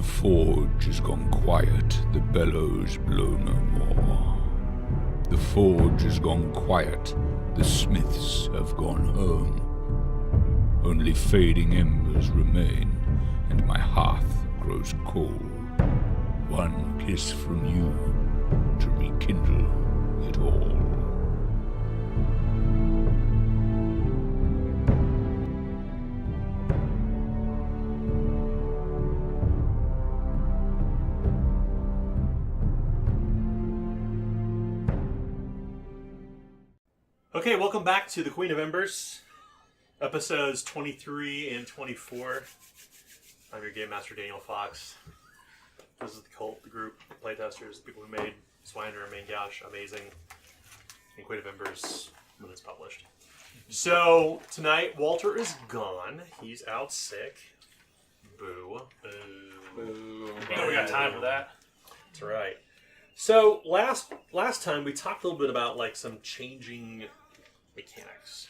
The forge has gone quiet, the bellows blow no more. The forge has gone quiet, the smiths have gone home. Only fading embers remain, and my hearth grows cold. One kiss from you to rekindle it all. Okay, welcome back to the Queen of Embers, episodes 23 and 24. I'm your Game Master, Daniel Fox. This is the cult, the group, the playtesters, the people who made Zweihänder, Main Gash, Amazing, and Queen of Embers when it's published. So, tonight, Walter is gone. He's out sick. Boo. Boo. Boo. We got time for that. That's right. So, last time, we talked a little bit about, like, some changing mechanics.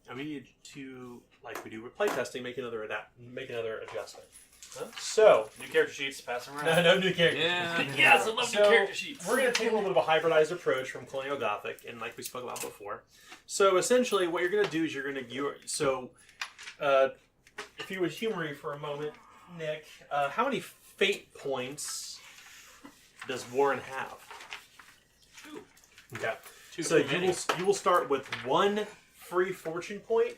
And we need to, like we do with playtesting, make another adjustment. Huh? So, New character sheets, pass them around. no new characters. Yeah. Yes, I love new character sheets. We're going to take a little bit of a hybridized approach from Colonial Gothic, and like we spoke about before. So, essentially, what you're going to do is if you would humor me for a moment, Nick, how many fate points does Warren have? 2. Okay. So you will start with 1 free fortune point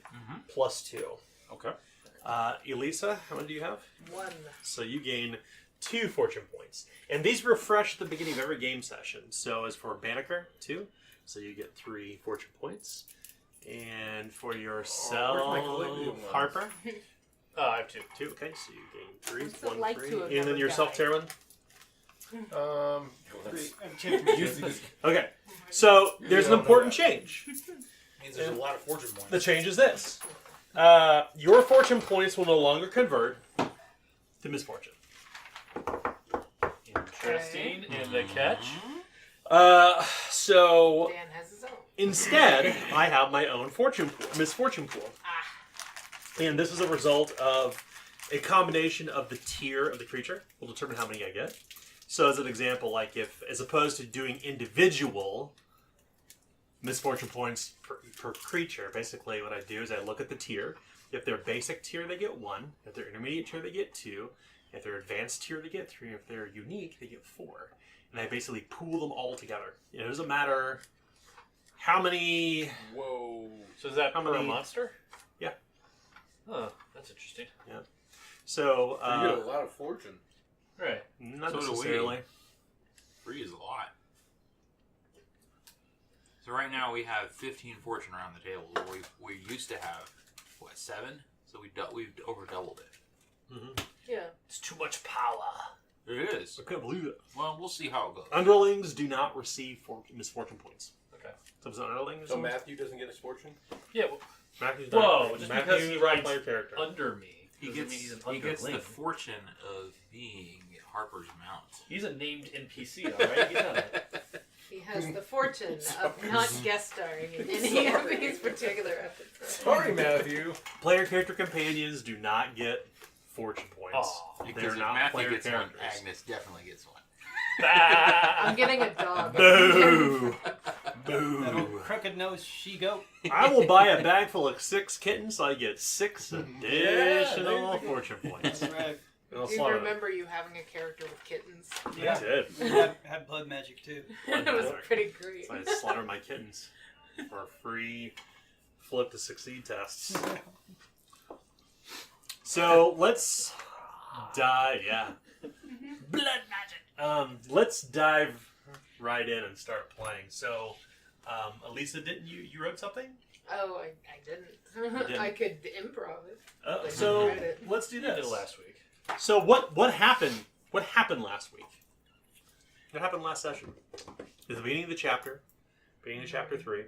plus 2. Okay. Elisa, how many do you have? 1. So you gain 2 fortune points. And these refresh at the beginning of every game session. So as for Banneker, 2. So you get 3 fortune points. And for yourself, Harper? I have 2. 2, okay. So you gain 3. What's it 1 like free. to have And then never yourself, died? Taryn? 3. Okay. So there's an important change. Means there's a lot of fortune points. The change is this. Your fortune points will no longer convert to misfortune. Interesting. And the catch? So Dan has his own. instead, I have my own misfortune pool. And this is a result of a combination of the tier of the creature will determine how many I get. So as an example, like if, as opposed to doing individual misfortune points per creature, basically what I do is I look at the tier. If they're basic tier, they get 1. If they're intermediate tier, they get 2. If they're advanced tier, they get 3. If they're unique, they get 4. And I basically pool them all together. It doesn't matter how many... Whoa. So is that How per many- monster? Yeah. Oh, that's interesting. So, you get a lot of fortune. Right. not So do we. necessarily. 3 is a lot. So right now we have 15 fortune around the table. We used to have, 7? So we've over doubled it. Yeah. It's too much power. It is. I couldn't believe it. Well, we'll see how it goes. Underlings do not receive misfortune points. Okay. So if it's an underling or So something? Matthew doesn't get his fortune? Yeah, well, Matthew's Whoa, not, just Matthew because he is writes by your character. under me. He doesn't gets, mean he's an he gets the underling. fortune of being Harper's mount. He's a named NPC, alright? You know that. He has the fortune of not guest starring in any of these particular episodes. Sorry, Matthew. Player character companions do not get fortune points. Aw. Because They're if not Matthew player gets characters. one, Agnes definitely gets one. I'm getting a dog. Boo! Boo! Crooked nose she goat. I will buy a bag full of 6 kittens so I get 6 additional there you go. fortune points. That's right. I'll Do you slaughter them. remember you having a character with kittens? I did. Had blood magic too. It was pretty great. So I slaughter my kittens for a free flip to succeed tests. So let's dive. Yeah. Blood magic. Let's dive right in and start playing. So, Elisa, didn't you wrote something? Oh, I didn't. didn't? I could improv it. So didn't write it. let's do You did this. it last week. So what happened? What happened last week? What happened last session? At the beginning of the chapter, beginning of chapter 3.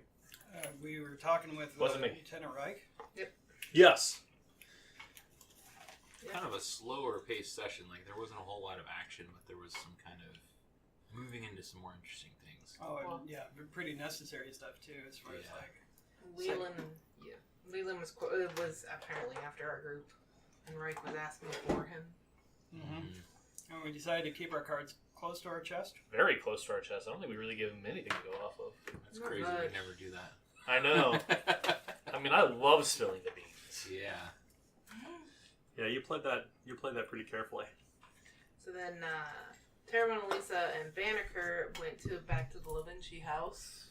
We were talking with Wasn't me. Lieutenant Reich. Yes. Kind of a slower paced session. Like there wasn't a whole lot of action, but there was some kind of moving into some more interesting things. Oh, and, Well- yeah, but pretty necessary stuff too, as far as Yeah. like. Leland was apparently after our group, and Reich was asking for him. And we decided to keep our cards close to our chest. Very close to our chest. I don't think we really give him anything to go off of. That's Not crazy. much. We never do that. I know. I mean, I love spilling the beans. Yeah. Yeah, you played that pretty carefully. So then, Terramon, Lisa, and Banneker went back to the Da Vinci house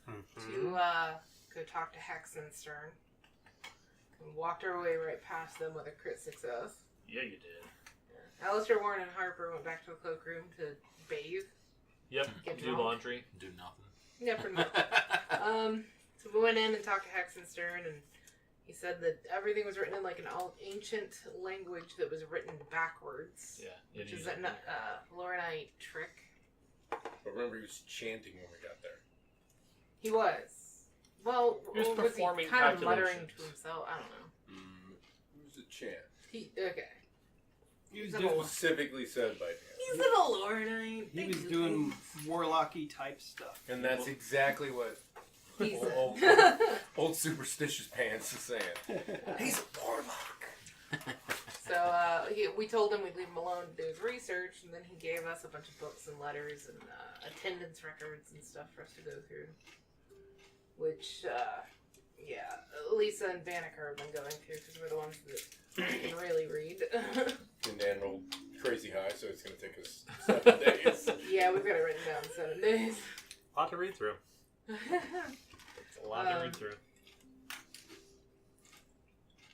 to go talk to Hexenstern. And walked our way right past them with a crit success. Yeah, you did. Alistair, Warren, and Harper went back to the cloakroom to bathe. Yep. Get Do drunk. laundry. Do nothing. Yeah, pretty much. So we went in and talked to Hexenstern, and he said that everything was written in like an ancient language that was written backwards, Yeah. which is a Laurenite trick. But remember, he was chanting when we got there. He was. Well, He was or was he performing kind of muttering calculations. to himself? I don't know. It was a chant. Okay. He was He's doing, Specifically said by him. He's a Laurenite. he was doing warlocky type stuff. And that's exactly what He's old superstitious pants is saying. He's a warlock. So we told him we'd leave him alone to do his research, and then he gave us a bunch of books and letters and attendance records and stuff for us to go through. Which, Lisa and Banneker have been going through because we're the ones that can really read. And Dan rolled crazy high, so it's going to take us 7 days. Yeah, we've got it written down 7 days. A lot to read through. It's a lot to read through.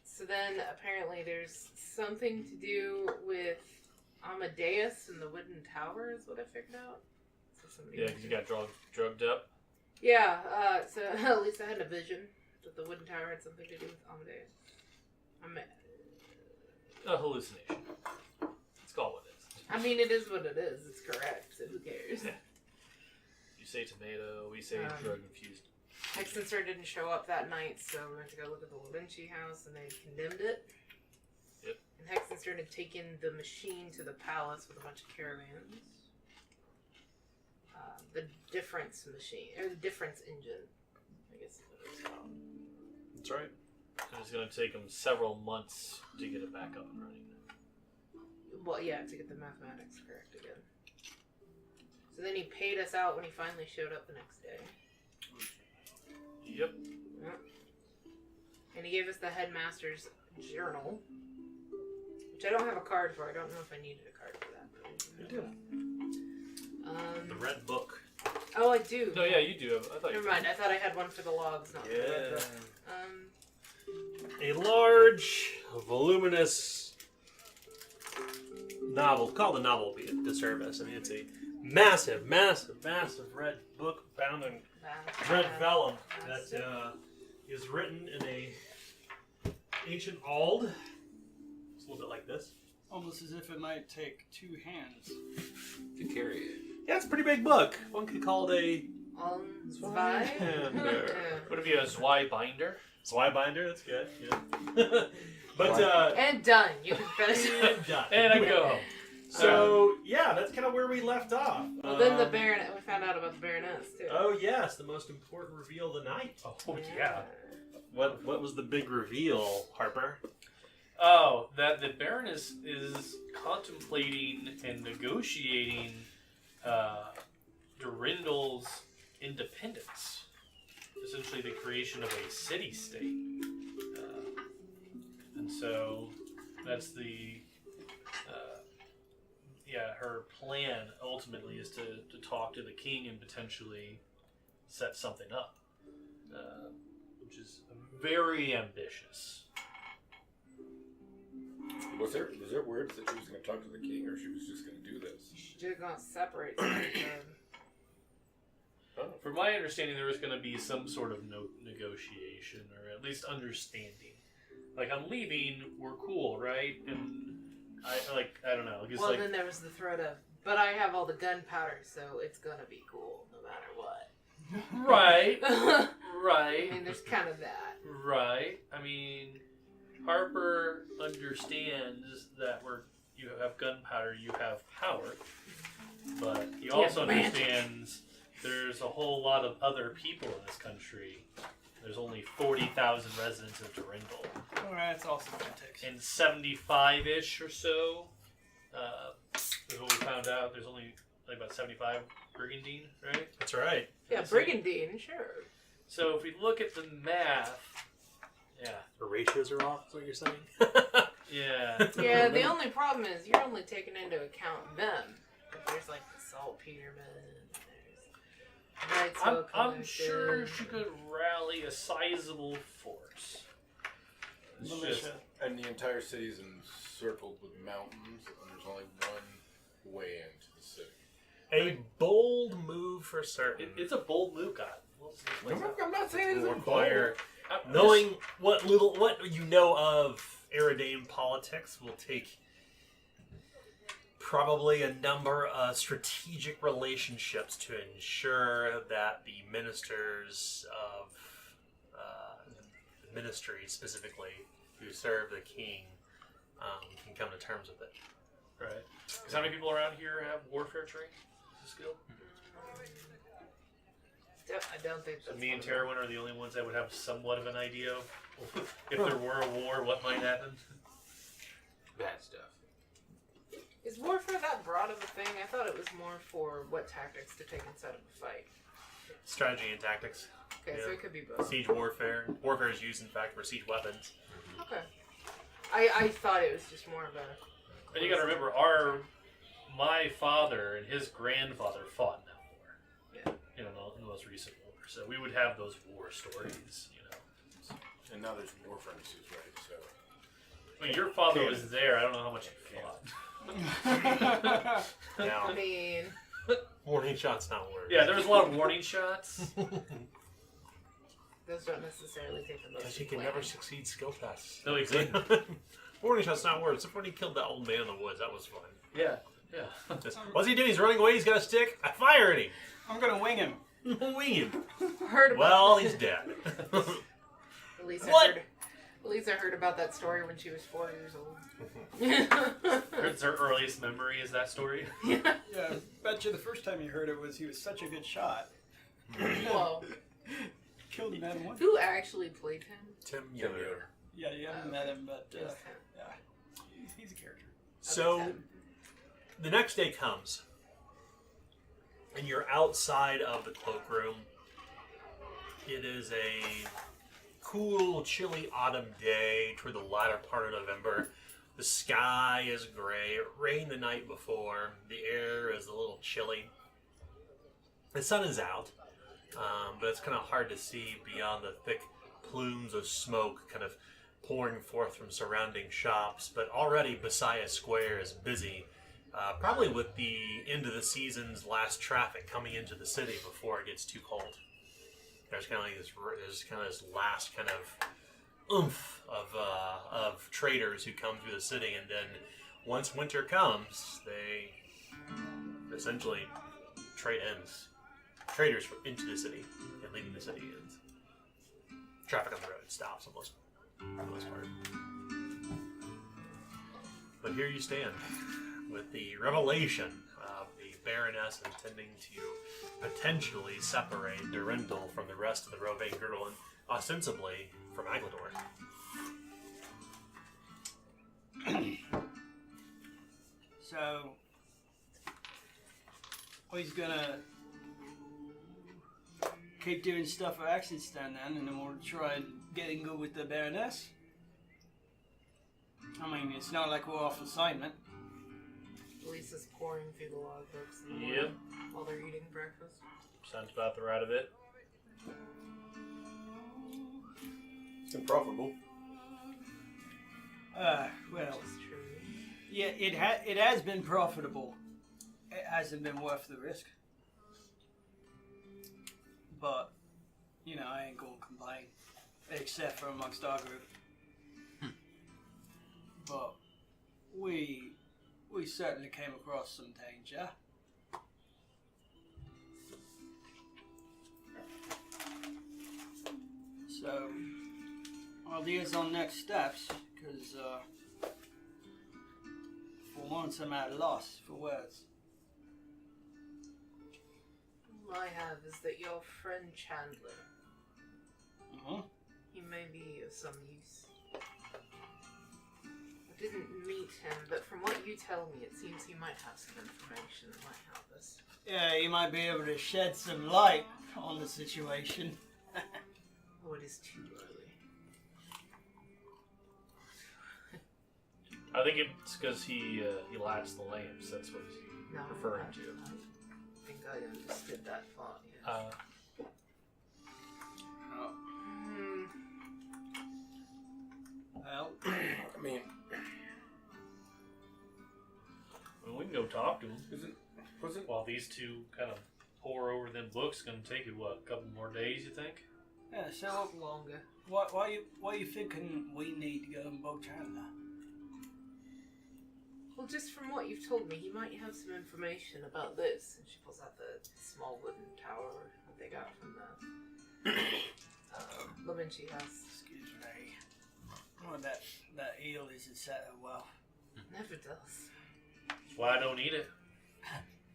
So then apparently there's something to do with Amadeus and the Wooden Tower is what I figured out. So somebody Yeah, because you got drugged up. Yeah, so Lisa had a vision that the Wooden Tower had something to do with Amadeus. A hallucination. Let's call it what it is. I mean, it is what it is. It's correct, so who cares? You say tomato, we say drug infused. Hexenstern didn't show up that night, so we went to go look at the Da Vinci house, and they condemned it. Yep. And Hexenstern had taken the machine to the palace with a bunch of caravans. The difference machine, or the difference engine, I guess is what it's called. That's right. And it's going to take them several months to get it back up and running. Well, yeah, to get the mathematics correct again. So then he paid us out when he finally showed up the next day. Yep. Yep. And he gave us the headmaster's journal, which I don't have a card for. I don't know if I needed a card for that. But You do. The red book. Oh, I do. No, yeah, you do. I thought Never you mind. I thought I had one for the logs, not for the red book. A large, voluminous novel. Call the novel be a disservice. I mean, it's a massive, massive, massive red book bound in red vellum that is written in a ancient Ald. It's a little bit like this. Almost as if it might take 2 hands. To carry it. Yeah, it's a pretty big book. One could call it a Zweihänder. Would it be a Zweihänder? Zweihander. That's good. Yeah. But And done. You can finish it. done. And I go home. So yeah, that's kind of where we left off. Well, then the Baronet. We found out about the Baroness too. Oh yes, the most important reveal of the night. Oh, yeah. What was the big reveal, Harper? Oh, that the Baroness is contemplating and negotiating Durindal's independence. Essentially the creation of a city-state. And so that's the... her plan ultimately is to talk to the king and potentially set something up. Which is very ambitious. Was there words that she was going to talk to the king, or she was just going to do this? She just gonna separate. them. From my understanding, there was going to be some sort of negotiation, or at least understanding. Like, I'm leaving, we're cool, right? And I don't know. Just Well, then there was the threat of, but I have all the gunpowder, so it's gonna be cool no matter what. right, I right, mean, there's kind of that. right. I mean, Harper understands that you have gunpowder, you have power, but he also understands there's a whole lot of other people in this country. There's only 40,000 residents of Durindal. Alright, it's also semantics. And 75-ish or so is what we found out. There's only like about 75 brigandine, right? That's right. Yeah, brigandine, sure. So if we look at the math, yeah, The ratios are off, is what you're saying? yeah. Yeah, the only problem is you're only taking into account them. But there's like the saltpeterman, there's Night's Will I'm sure she could rally a sizable force. It's just, Militia. And the entire city's encircled with mountains, and there's only one way into the city. A bold move for certain. it's a bold move, God. I'm not saying Will it's require knowing what you know of Aridane politics will take probably a number of strategic relationships to ensure that the ministers of the ministry specifically who serve the king can come to terms with it. Right. Because how many people around here have warfare training as a skill? I don't think So that's me and one of them. Terwin are the only ones that would have somewhat of an idea of if there were a war, what might happen. Bad stuff. Is warfare that broad of a thing? I thought it was more for what tactics to take inside of a fight. Strategy and tactics. Okay, so Yeah. it could be both. Siege warfare. Warfare is used, in fact, for siege weapons. Okay. I thought it was just more of a... And you got to remember, my father and his grandfather fought in that war. Yeah. In the most recent war, so we would have those war stories. And now there's war furnaces, right? So I mean, your father was there. I don't know how much he fought. Now, I mean, warning shots, not words. Yeah, there was a lot of warning shots. those don't necessarily take the most. Because you can never succeed skill tests. No, exactly. Warning shots, not words. Except when he killed that old man in the woods, that was fun. Yeah. What's he doing? He's running away. He's got a stick. I fire at him. I'm gonna wing him. Wing him. Heard about Well, he's dead. What? Lisa heard about that story when she was 4 years old. It's her earliest memory is that story. Yeah. Yeah, bet you the first time you heard it was he was such a good shot. Well, Killed him at one. who actually played him? Tim Yoder. Yoder. Yeah, you haven't met him, but Just him. yeah, he's a character. So, the next day comes, and you're outside of the cloakroom. It is a cool, chilly autumn day toward the latter part of November. The sky is gray. It rained the night before. The air is a little chilly. The sun is out, but it's kind of hard to see beyond the thick plumes of smoke kind of pouring forth from surrounding shops. But already Messiah Square is busy, probably with the end of the season's last traffic coming into the city before it gets too cold. There's kind of like this last kind of oomph of traders who come through the city, and then once winter comes, they essentially trade ends. Traders into the city and leaving the city ends. Traffic on the road stops almost for the most part. But here you stand with the revelation of the Baroness intending to potentially separate Durendal from the rest of the Rovane Girdle and ostensibly from Aglador. So, he's gonna keep doing stuff for Axenstein then, and then we'll try getting good with the Baroness. I mean, it's not like we're off assignment. Lisa's pouring through the logbooks in the Yep. morning while they're eating breakfast. Sounds about the right of it. it's unprofitable. Well, Which is true. yeah, it has been profitable. It hasn't been worth the risk. But, you know, I ain't gonna complain. Except for amongst our group. But we certainly came across some danger. So, ideas on next steps, because for once I'm at a loss for words. All I have is that your friend Chandler, Uh-huh. he may be of some use. didn't meet him, but from what you tell me, it seems he might have some information that might help us. Yeah, you might be able to shed some light on the situation. Oh, it is too early. I think it's because he lights the lamps. That's what he's No, referring I to. think I understood that thought, yes. Well, I mean, Well, we can go talk to him. wasn't While these two kind of pour over them books, gonna take you what, a couple more days? You think? yeah. So, Longer. why you thinking we need to go and book Chandler? Well, just from what you've told me, he might have some information about this. And she pulls out the small wooden tower that they got from the woman she has. Excuse me. Oh, that eel isn't set well. Never does. That's why I don't eat it.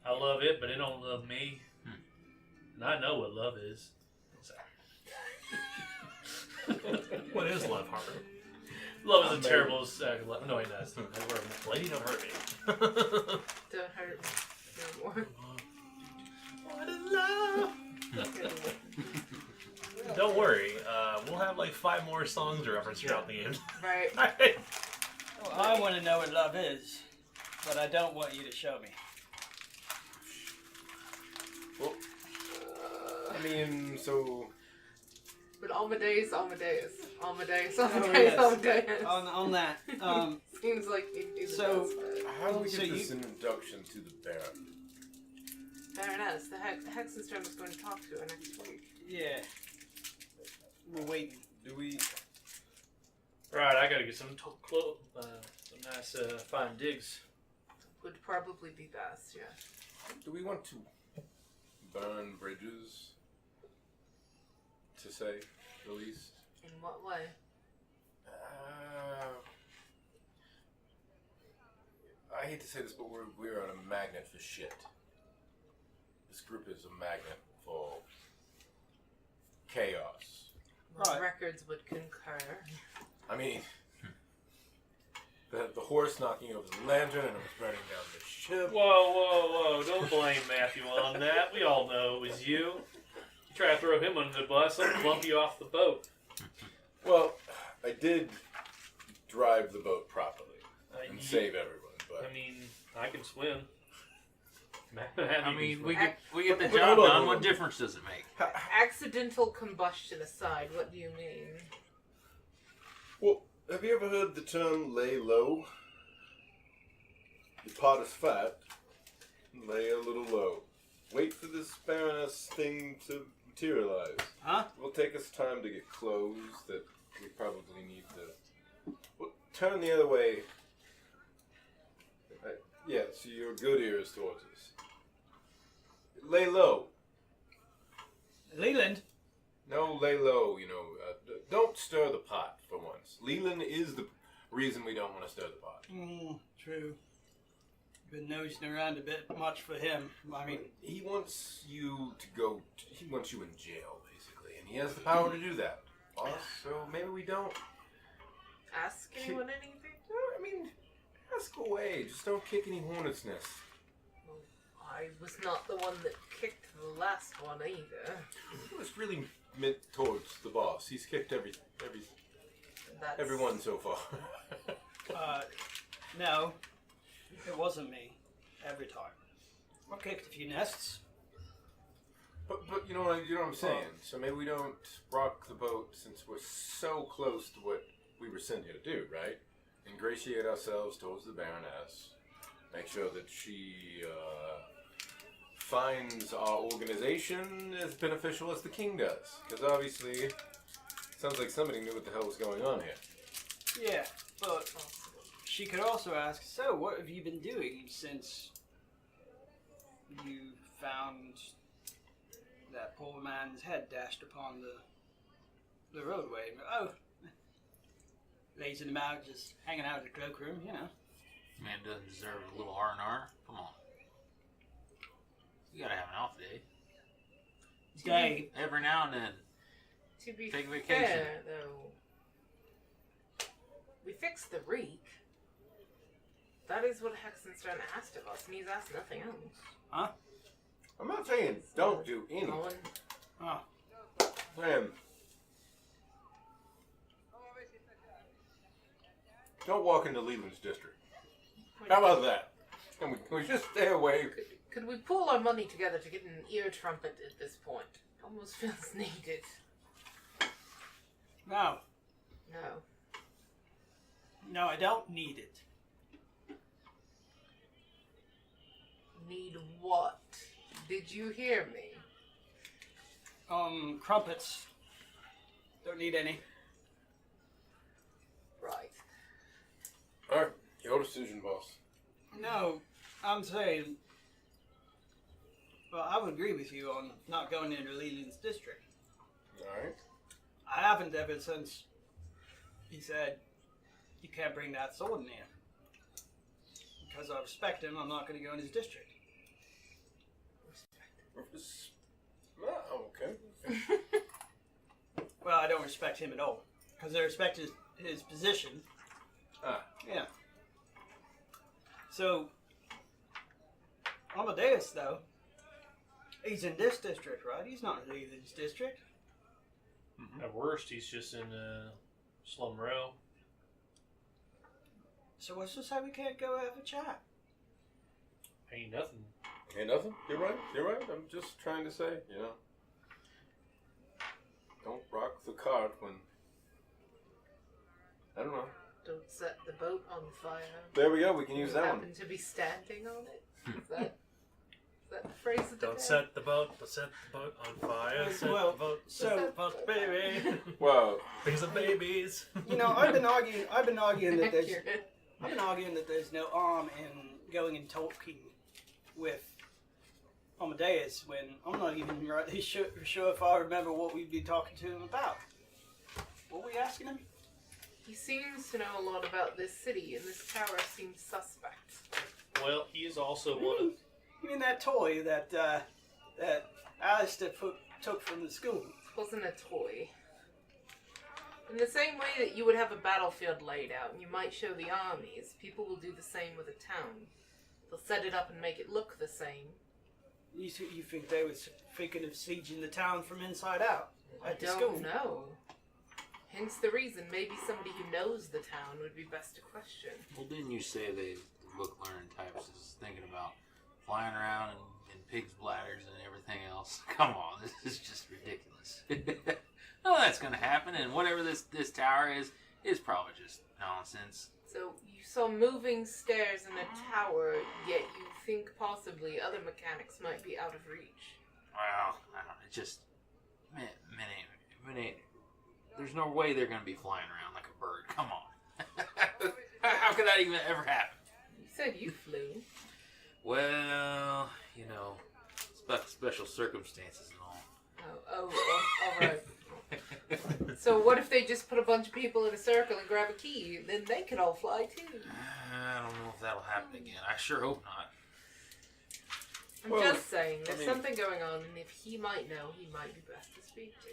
I love it, but it don't love me. And I know what love is. What is love, Harper? Love is a terrible sack of love. No, it does. Lady, don't hurt me. Don't hurt me no more. What is love? Don't worry. We'll have like 5 more songs to reference throughout the game. Right. Well, I want to know what love is, but I don't want you to show me. well. I mean, so But Amadeus. Oh, Amadeus. On that, Seems like he'd be the So- best bet. how do we So get you- this introduction to the Baron? Baroness, the Hexenstone is going to talk to her next week. yeah, we're waiting. Do we? Right, I gotta get some some nice fine digs. Would probably be best, yeah. Do we want to burn bridges? To say the least. In what way? I hate to say this, but we're on a magnet for shit. This group is a magnet for chaos. Well, Right. records would concur. I mean, the horse knocking over the lantern and it was burning down the ship. Whoa! Don't blame Matthew on that. We all know it was you. You try to throw him under the bus, I'll bump you off the boat. Well, I did drive the boat properly and You- save everyone, but I mean, I can swim. I mean, we get the But job hold on, done. hold What on. difference does it make? Accidental combustion aside, what do you mean? well, have you ever heard the term lay low? The pot is fat, lay a little low. Wait for this Baroness thing to materialize. Huh? It will take us time to get clothes that we probably need to. Well, turn the other way. Yeah, so your good ears towards us. Lay low. Leland. No, lay low, don't stir the pot for once. Leland is the reason we don't want to stir the pot. True. Been nosing around a bit much for him. I mean, He wants you to go, he wants you in jail, basically, and he has the power to do that. Boss, so maybe we don't. Ask anyone anything? I mean, ask away. Just don't kick any hornet's nests. Well, I was not the one that kicked the last one either. It was really meant towards the boss. He's kicked That's... everyone so far. no, it wasn't me. Every time. I kicked a few nests. But you know what I'm saying. So maybe we don't rock the boat since we're so close to what we were sent here to do, right? Ingratiate ourselves towards the Baroness. Make sure that she finds our organization as beneficial as the king does. Because obviously, it sounds like somebody knew what the hell was going on here. Yeah, but she could also ask, so what have you been doing since you found that poor man's head dashed upon the roadway? Oh, lays him out, just hanging out in the cloakroom, Man doesn't deserve a little R&R. Come on. You gotta have an off day. Day. Every now and then. To be Take a vacation. fair, though, we fixed the reek. That is what Hexenstern asked of us, and he's asked nothing else. Huh? I'm not saying don't do anything. Owen, Oh. I'm saying don't walk into Leland's district. How about that? Can we just stay away? could we pool our money together to get an ear trumpet at this point? Almost feels needed. No. No. No, I don't need it. Need what? Did you hear me? Crumpets. Don't need any. Right. Alright, your decision, boss. No, I'm saying. Well, I would agree with you on not going into Leland's district. Alright. I haven't ever since he said you can't bring that sword in here. Because I respect him, I'm not going to go in his district. Oh, okay. Well, I don't respect him at all. Because I respect his position. Ah. Yeah. So, Amadeus, though, he's in this district, right? He's not in Leland's district. At worst, he's just in Slum Row. So what's to say we can't go have a chat? Ain't nothing. Ain't nothing. You're right. You're right. I'm just trying to say, you know, don't rock the cart when, I don't know. Don't set the boat on fire. There we go. We can use You that one. happen to be standing on it? Is that the phrase of the Don't day? set the boat on fire. Set Well, the boat, so- set the boat, baby. Well, Things are babies. You know, I've been arguing that there's Accurate. I've been arguing that there's no harm in going and talking with Amadeus when I'm not even rightly sure if I remember what we'd be talking to him about. What were we asking him? He seems to know a lot about this city, and this tower seems suspect. Well, he is also one of. You mean that toy that that Alistair took from the school? It wasn't a toy. In the same way that you would have a battlefield laid out and you might show the armies, people will do the same with a town. They'll set it up and make it look the same. You think they were thinking of sieging the town from inside out I at the don't school? know. Hence the reason maybe somebody who knows the town would be best to question. Well, didn't you say the book learning types is thinking about flying around in pigs' bladders and everything else? Come on, this is just ridiculous. No, that's going to happen, and whatever this tower is probably just nonsense. So you saw moving stairs in a tower, yet you think possibly other mechanics might be out of reach. Well, I don't know, it just... Minnie, there's no way they're going to be flying around like a bird. Come on. How could that even ever happen? You said you flew. Well, you know, special circumstances and all. All right. So what if they just put a bunch of people in a circle and grab a key? Then they could all fly too. I don't know if that'll happen again. I sure hope not. I'm just saying, there's something going on, and if he might know, he might be best to speak to.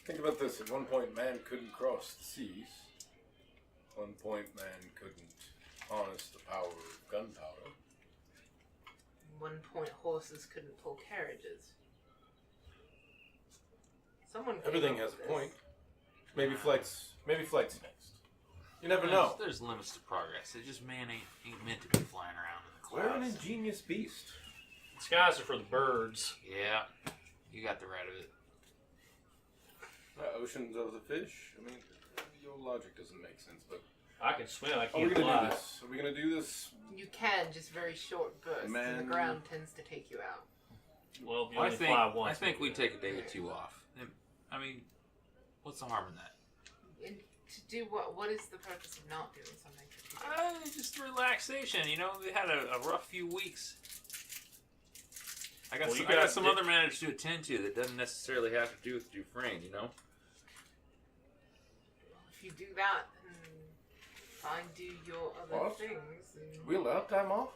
think about this. At one point, man couldn't cross the seas. At one point, man couldn't harness the power of gunpowder. At one point, horses couldn't pull carriages. Someone came Everything up has with a this. point. Maybe flight's next. You never know. There's limits to progress. It just man ain't meant to be flying around in the We're an clouds. ingenious beast. Skies are for the birds. Yeah, you got the right of it. Oceans of the fish. I mean, your logic doesn't make sense. But I can swim. I are we can't gonna fly. do this? Are we gonna do this? You can, just very short bursts, and Man. the ground tends to take you out. Well, you I only think fly once. we take a day or two off. I mean, what's the harm in that? And to do what? What is the purpose of not doing something for 2 days? Just relaxation. You know, they had a rough few weeks. I got Well, you I got got some Dick- other matters to attend to that doesn't necessarily have to do with Dufresne. You know. If you do that, then fine, do your other What? things. And We allowed time off?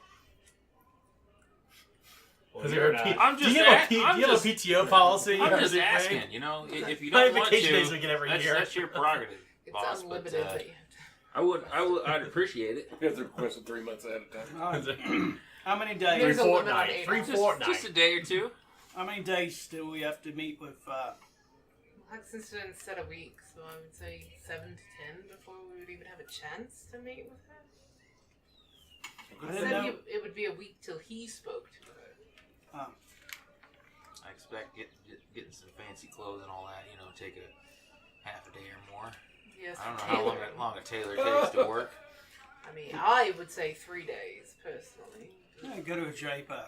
Well, Is you're there a not. I'm do just you have, a- do you I'm have just- a PTO policy? I'm or just is it asking. right? You know, if you How don't many want vacation to, days do we get every year? that's your prerogative, it's boss. unlimited. But, but you I'd appreciate it. You have to request it 3 months ahead of time. Alright. How many days? There's a limit on email. Just a day or two. How many days still we have to meet with? Huxton said a week, so I would say 7 to 10 before we would even have a chance to meet with her. I He didn't said know. it would be a week till he spoke to her. I expect getting some fancy clothes and all that. Take a half a day or more. Yes, I don't know tailoring. how long a tailor takes to work. I mean, I would say 3 days personally. Yeah, go to a draper.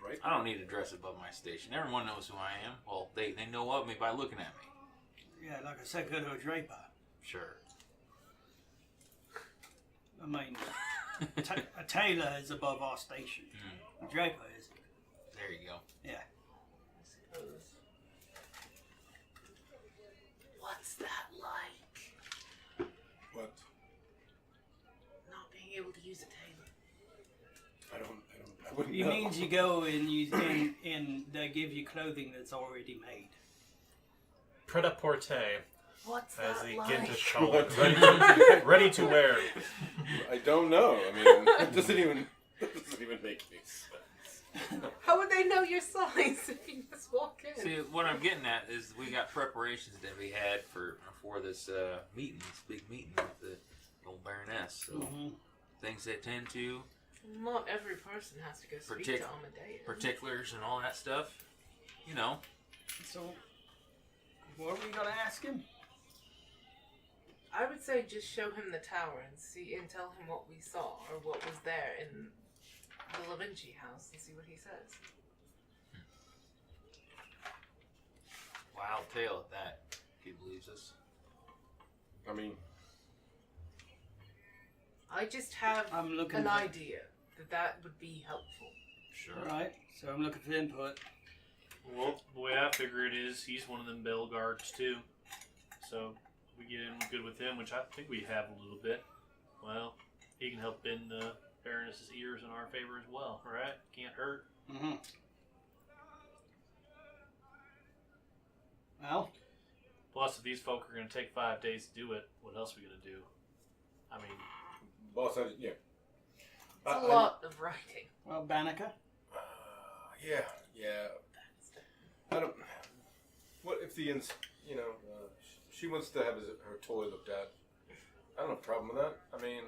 Right? I don't need to dress above my station. Everyone knows who I am. Well, they know of me by looking at me. Yeah, like I said, go to a draper. Sure. I mean, a tailor is above our station. A draper is. There you go. Yeah. I suppose. What's that like? What? Not being able to use a tailor. I wouldn't It know. means you go and and they give you clothing that's already made. Pret-a-porter, What's as that the like? Gintish call it. Ready to wear. I don't know. I mean, it doesn't even make any sense. How would they know your size if you just walk in? See, what I'm getting at is we got preparations that we had for this meeting, this big meeting with the old Baroness. So things they tend to, Not every person has to go speak to Amadeus. particulars and all that stuff. So, what are we gonna ask him? I would say just show him the tower and tell him what we saw or what was there in the Da Vinci house and see what he says. Wild tale at that. If he believes us. I mean, I just have I'm looking an for- idea that would be helpful. Sure. Alright, so I'm looking for input. Well, the way I figure it is, he's one of them bell guards too. So we get in good with him, which I think we have a little bit. Well, he can help bend the Baroness's ears in our favor as well, right? Can't hurt. Mm-hmm. Well, Plus, if these folk are going to take 5 days to do it, what else are we going to do? I mean, boss, yeah. It's a lot of writing. well, Banneker. Yeah. I don't. What if the she wants to have her toy looked at? I don't have a problem with that. I mean,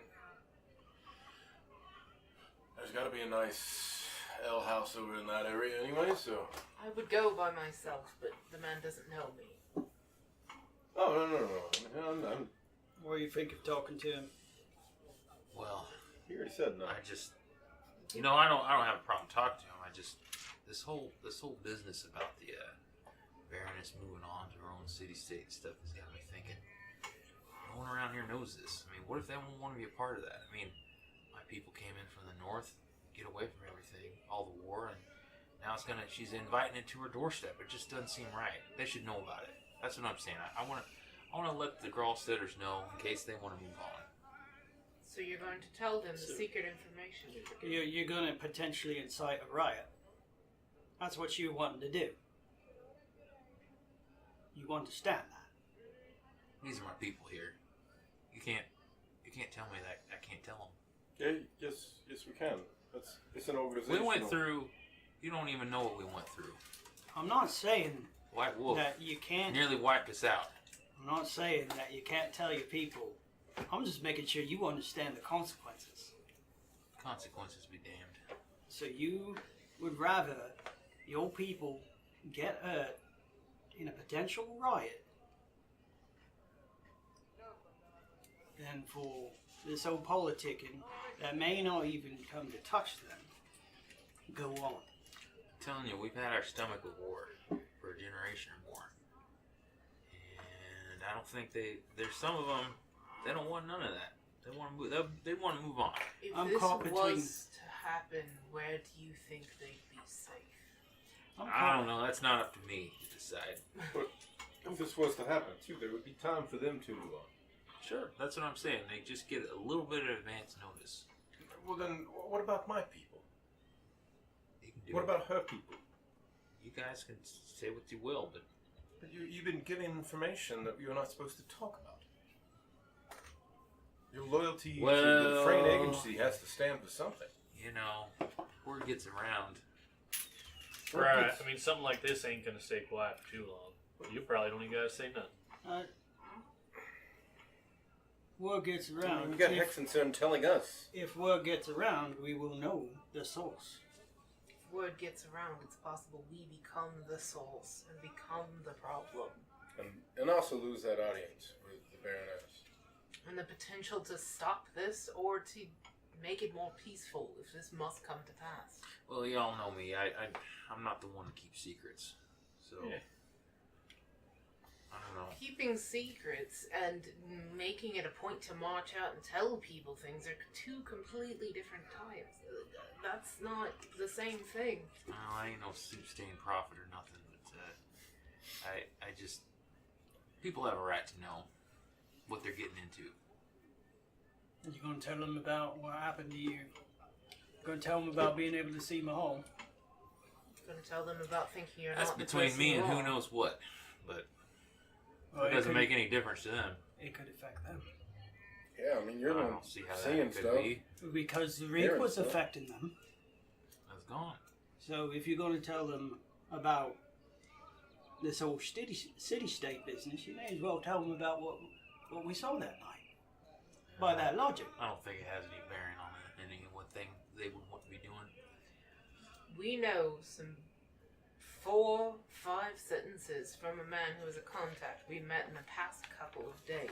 there's got to be a nice ale house over in that area anyway. So. I would go by myself, but the man doesn't know me. Oh no! I mean, I'm What do you think of talking to him? Well, he already said no. I just, I don't have a problem talking to him. I just, this whole business about the Baroness moving on to her own city-state stuff has got me thinking. No one around here knows this. I mean, what if they won't want to be a part of that? I mean, my people came in from the north, get away from everything, all the war, and now she's inviting it to her doorstep. It just doesn't seem right. They should know about it. That's what I'm saying. I want to let the Gralsteaders know in case they want to move on. So you're going to tell them the secret information. You're going to potentially incite a riot. That's what you want to do. You understand that? These are my people here. You can't tell me that I can't tell them. Yeah, yes, we can. It's an organization. We went through. You don't even know what we went through. I'm not saying White Wolf that you can't. nearly wiped us out. I'm not saying that you can't tell your people. I'm just making sure you understand the consequences. Consequences be damned. So you would rather your people get hurt in a potential riot than for this old politicking that may not even come to touch them go on. I'm telling you, we've had our stomach with war for a generation or more. And I don't think there's some of them, they don't want none of that. They want to move, they want to move on. If I'm this caught between- was to happen, where do you think they'd be safe? I don't know, that's not up to me to decide. But if this was to happen too, there would be time for them to move on. Sure, that's what I'm saying. They just get a little bit of advance notice. Well then, what about my people? You can do What it. about her people? You guys can say what you will, but But you've been given information that you're not supposed to talk about. Your loyalty to the Frayne agency has to stand for something. You know, word gets around. Right. I mean, something like this ain't gonna stay quiet for too long. You probably don't even gotta say nothing. Word gets around. We got Hex and Son telling us. If word gets around, we will know the source. If word gets around, it's possible we become the source and become the problem. And also lose that audience with the Baroness. And the potential to stop this or to make it more peaceful if this must come to pass. Well, y'all know me. I'm not the one to keep secrets. So, Yeah. I don't know. Keeping secrets and making it a point to march out and tell people things are two completely different types. That's not the same thing. Well, I ain't no sustained prophet or nothing, but I just... People have a right to know what they're getting into. You gonna tell them about what happened to you? Gonna tell them about being able to see Mahal? Gonna tell them about thinking you're That's not the between person me you and who are. knows what. But Well, it doesn't make any difference to them. It could affect them. Yeah, I mean, you're the I one don't see how seeing that could stuff. be. Because the reek Hearing was stuff. affecting them. That's gone. So if you're going to tell them about this whole city-state business, you may as well tell them about what we saw that night. By that logic. I don't think it has any bearing on any one thing they would want to be doing. We know some 4-5 sentences from a man who is a contact we met in the past couple of days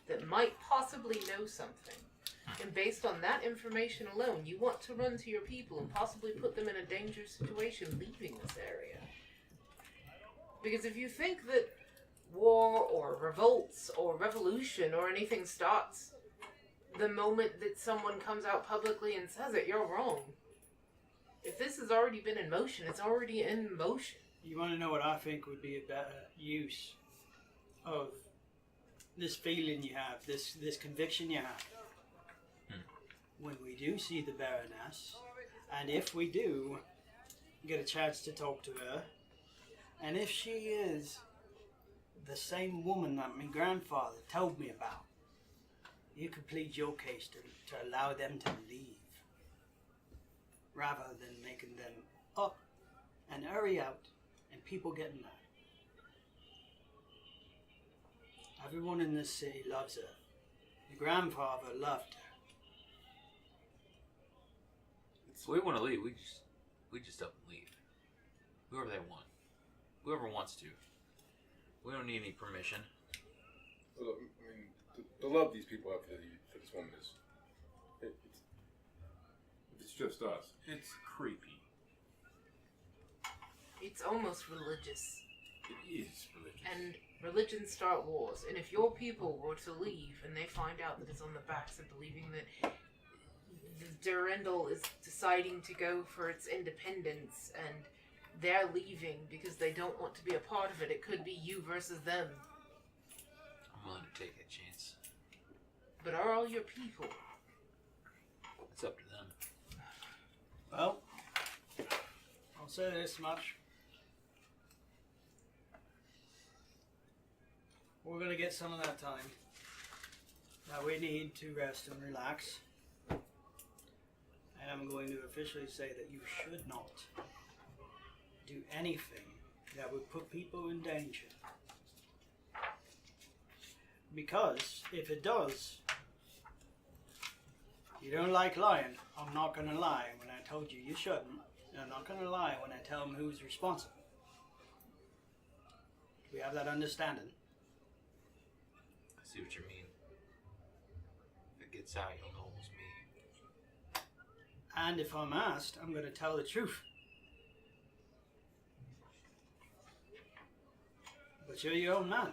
that might possibly know something. And based on that information alone, you want to run to your people and possibly put them in a dangerous situation leaving this area. Because if you think that war or revolts or revolution or anything starts the moment that someone comes out publicly and says it, you're wrong. If this has already been in motion, it's already in motion. You want to know what I think would be a better use of this feeling you have, this conviction you have? When we do see the Baroness, and if we do get a chance to talk to her, and if she is the same woman that my grandfather told me about, you could plead your case to allow them to leave, rather than making them up and hurry out and people getting mad. Everyone in this city loves her. Your grandfather loved her. So we want to leave. We just up and leave. Whoever they want. Whoever wants to. We don't need any permission. Well, I mean, the love these people have for this woman is... It's just us. It's creepy. It's almost religious. It is religious. And religions start wars. And if your people were to leave and they find out that it's on the backs of believing that Durendal is deciding to go for its independence and they're leaving because they don't want to be a part of it, it could be you versus them. I'm willing to take that chance. But are all your people? It's up to them. Well, I'll say this much. We're going to get some of that time that we need to rest and relax. And I'm going to officially say that you should not do anything that would put people in danger. Because if it does, you don't like lying. I'm not going to lie when I told you you shouldn't. And I'm not going to lie when I tell them who's responsible. We have that understanding. I see what you mean. If it gets out, you'll know it was me. And if I'm asked, I'm going to tell the truth. But you're your own man.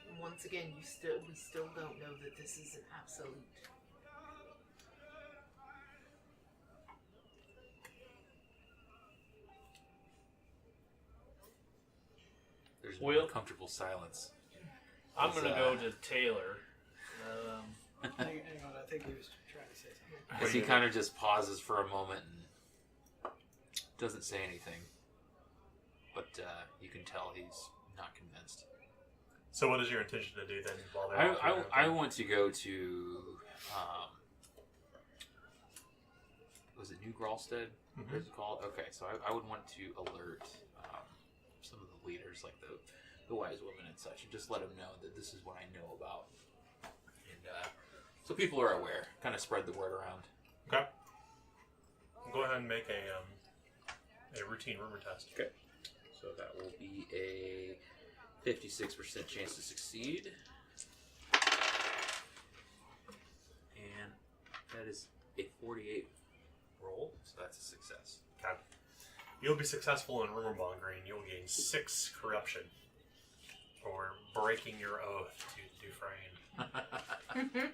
And once again, we still don't know that this is an absolute. There's Will? no comfortable silence. I'm gonna go to Taylor. Hang on, I think he was trying to say something. As he kind of just pauses for a moment and doesn't say anything. but you can tell he's not convinced. So what is your intention to do then while they're out there? I want to go to, was it New Gralstead? Mhm. What is it called? Okay, so I would want to alert some of the leaders, like the wise women and such, and just let them know that this is what I know about. And so people are aware, kind of spread the word around. Okay. Go ahead and make a routine rumor test. Okay. So that will be a 56% chance to succeed. And that is a 48 roll, so that's a success. Okay. You'll be successful in rumor mongering. You'll gain 6 corruption for breaking your oath to Dufresne.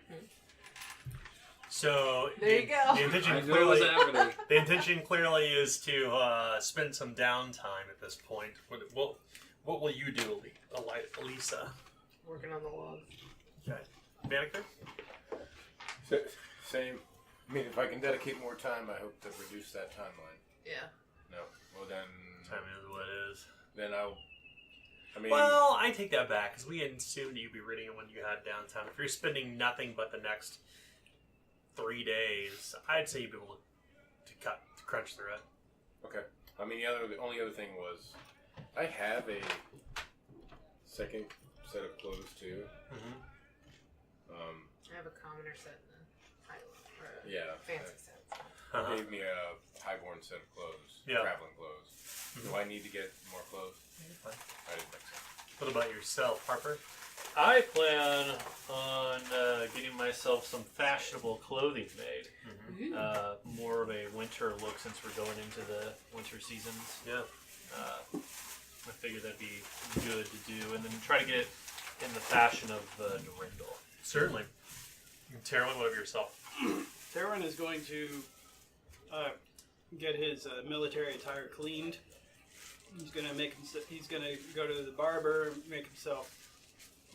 So There you go. The intention I know what's clearly, happening. the intention clearly is to spend some downtime at this point. What will you do, Elisa? Working on the log. Okay. Banneker? Same. I mean, if I can dedicate more time, I hope to reduce that timeline. Yeah. No. Well, then. Time is what it is. Then I'll. I mean. Well, I take that back because we had assumed you'd be reading it when you had downtime. If you're spending nothing but the next 3 days, I'd say you'd be able to crunch through it. Okay. I mean, the only other thing was, I have a second set of clothes too. Mm-hmm. I have a commoner set and a Yeah. fancy set. Uh-huh. Gave me a highborn set of clothes. Yeah. Traveling clothes. Do I need to get more clothes? Fine. I didn't think so. What about yourself, Harper? I plan on getting myself some fashionable clothing made. More of a winter look since we're going into the winter seasons. Yeah. I figured that'd be good to do, and then try to get it in the fashion of Durindal. Certainly. Terrell, what of yourself? Theron is going to get his military attire cleaned. He's gonna He's gonna go to the barber, make himself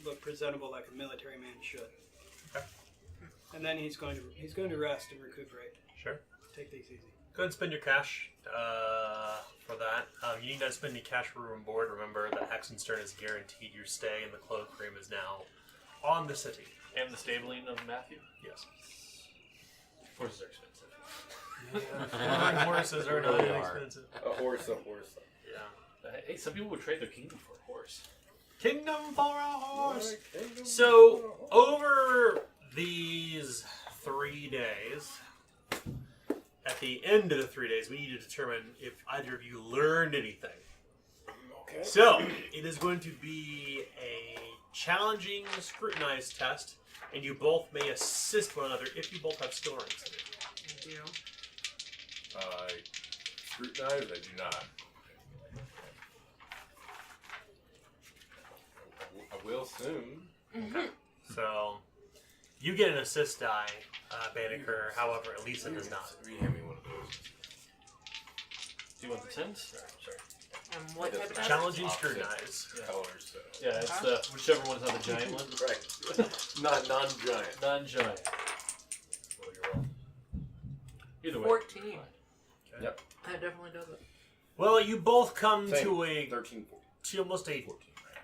look presentable like a military man should. Okay. And then he's going to rest and recuperate. Sure. Take things easy. Go ahead and spend your cash for that. You need not spend any cash for room and board. Remember that Hexenstern has guaranteed your stay, and the cloakroom is now on the city. And the stabling of Matthew? Yes. Horses are expensive. Horses are not Really are. inexpensive. A horse. Yeah. Hey, some people would trade their kingdom for a horse. Kingdom for a horse. So over these 3 days, at the end of the 3 days, we need to determine if either of you learned anything. Okay. So it is going to be a challenging, scrutinized test, and you both may assist one another if you both have skill ranks in it. I do. I scrutinize. I do not. I will soon. So you get an assist die, Banneker. However, Elisa does not. Hand me one of those. Do you want the Sims? Sorry. What type of test? Challenging, Opposite scrutinize. Colors. So. Yeah, it's whichever one has the giant one. Right. Not non-giant. Non-giant. Roll your roll. Either way. 14. Okay. Yep. That definitely does it. Well, you both come Same. to a 13, 14. to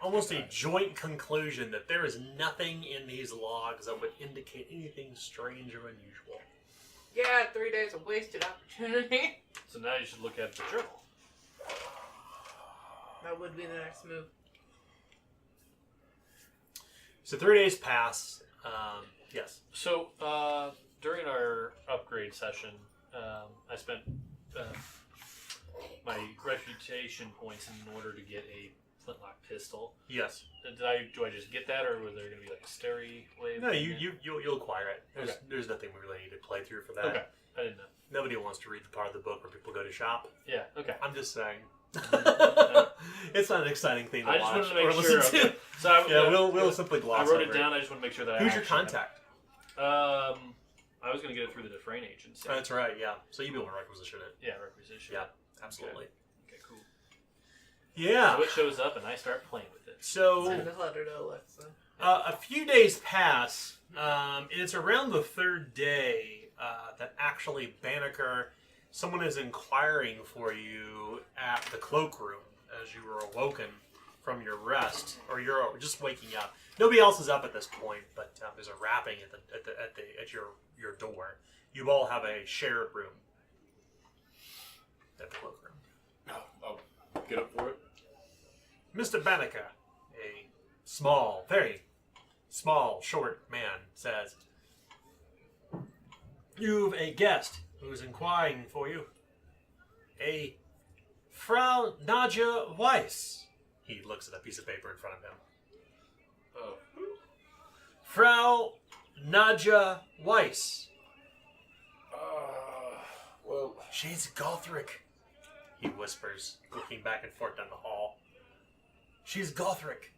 almost a joint conclusion that there is nothing in these logs that would indicate anything strange or unusual. Yeah, 3 days of wasted opportunity. So now you should look at the journal. That would be the next move. So 3 days pass. Yes. So during our upgrade session, I spent my reputation points in order to get a flintlock pistol. Yes. Do I just get that, or was there going to be like a stary wave? No, you'll acquire it. There's nothing we really need to play through for that. Okay, I didn't know. Nobody wants to read the part of the book where people go to shop. Yeah, okay. I'm just saying. It's not an exciting thing to I just watch wanted to make or sure. listen to. Okay. So Yeah, we'll simply gloss I wrote over it down. I just want to make sure that. Who's I your actually contact? have- I was going to get it through the Dufresne agency. That's right. Yeah. So you'll be able to requisition it. Yeah, requisition. Yeah. Absolutely. Okay, cool. Yeah. So it shows up, and I start playing with it. So Send a letter to Alexa. a few days pass, and it's around the third day that actually Banneker, someone is inquiring for you at the cloakroom as you were awoken from your rest, or you're just waking up. Nobody else is up at this point, but there's a rapping at your door. You all have a shared room at the cloakroom. I'll get up for it. Mr. Banneker, a small, very small, short man, says, "You've a guest who's inquiring for you. A Frau Nadja Weiss." He looks at a piece of paper in front of him. Frau Nadja Weiss. Well, She's Gothric, he whispers, looking back and forth down the hall. She's Gothric,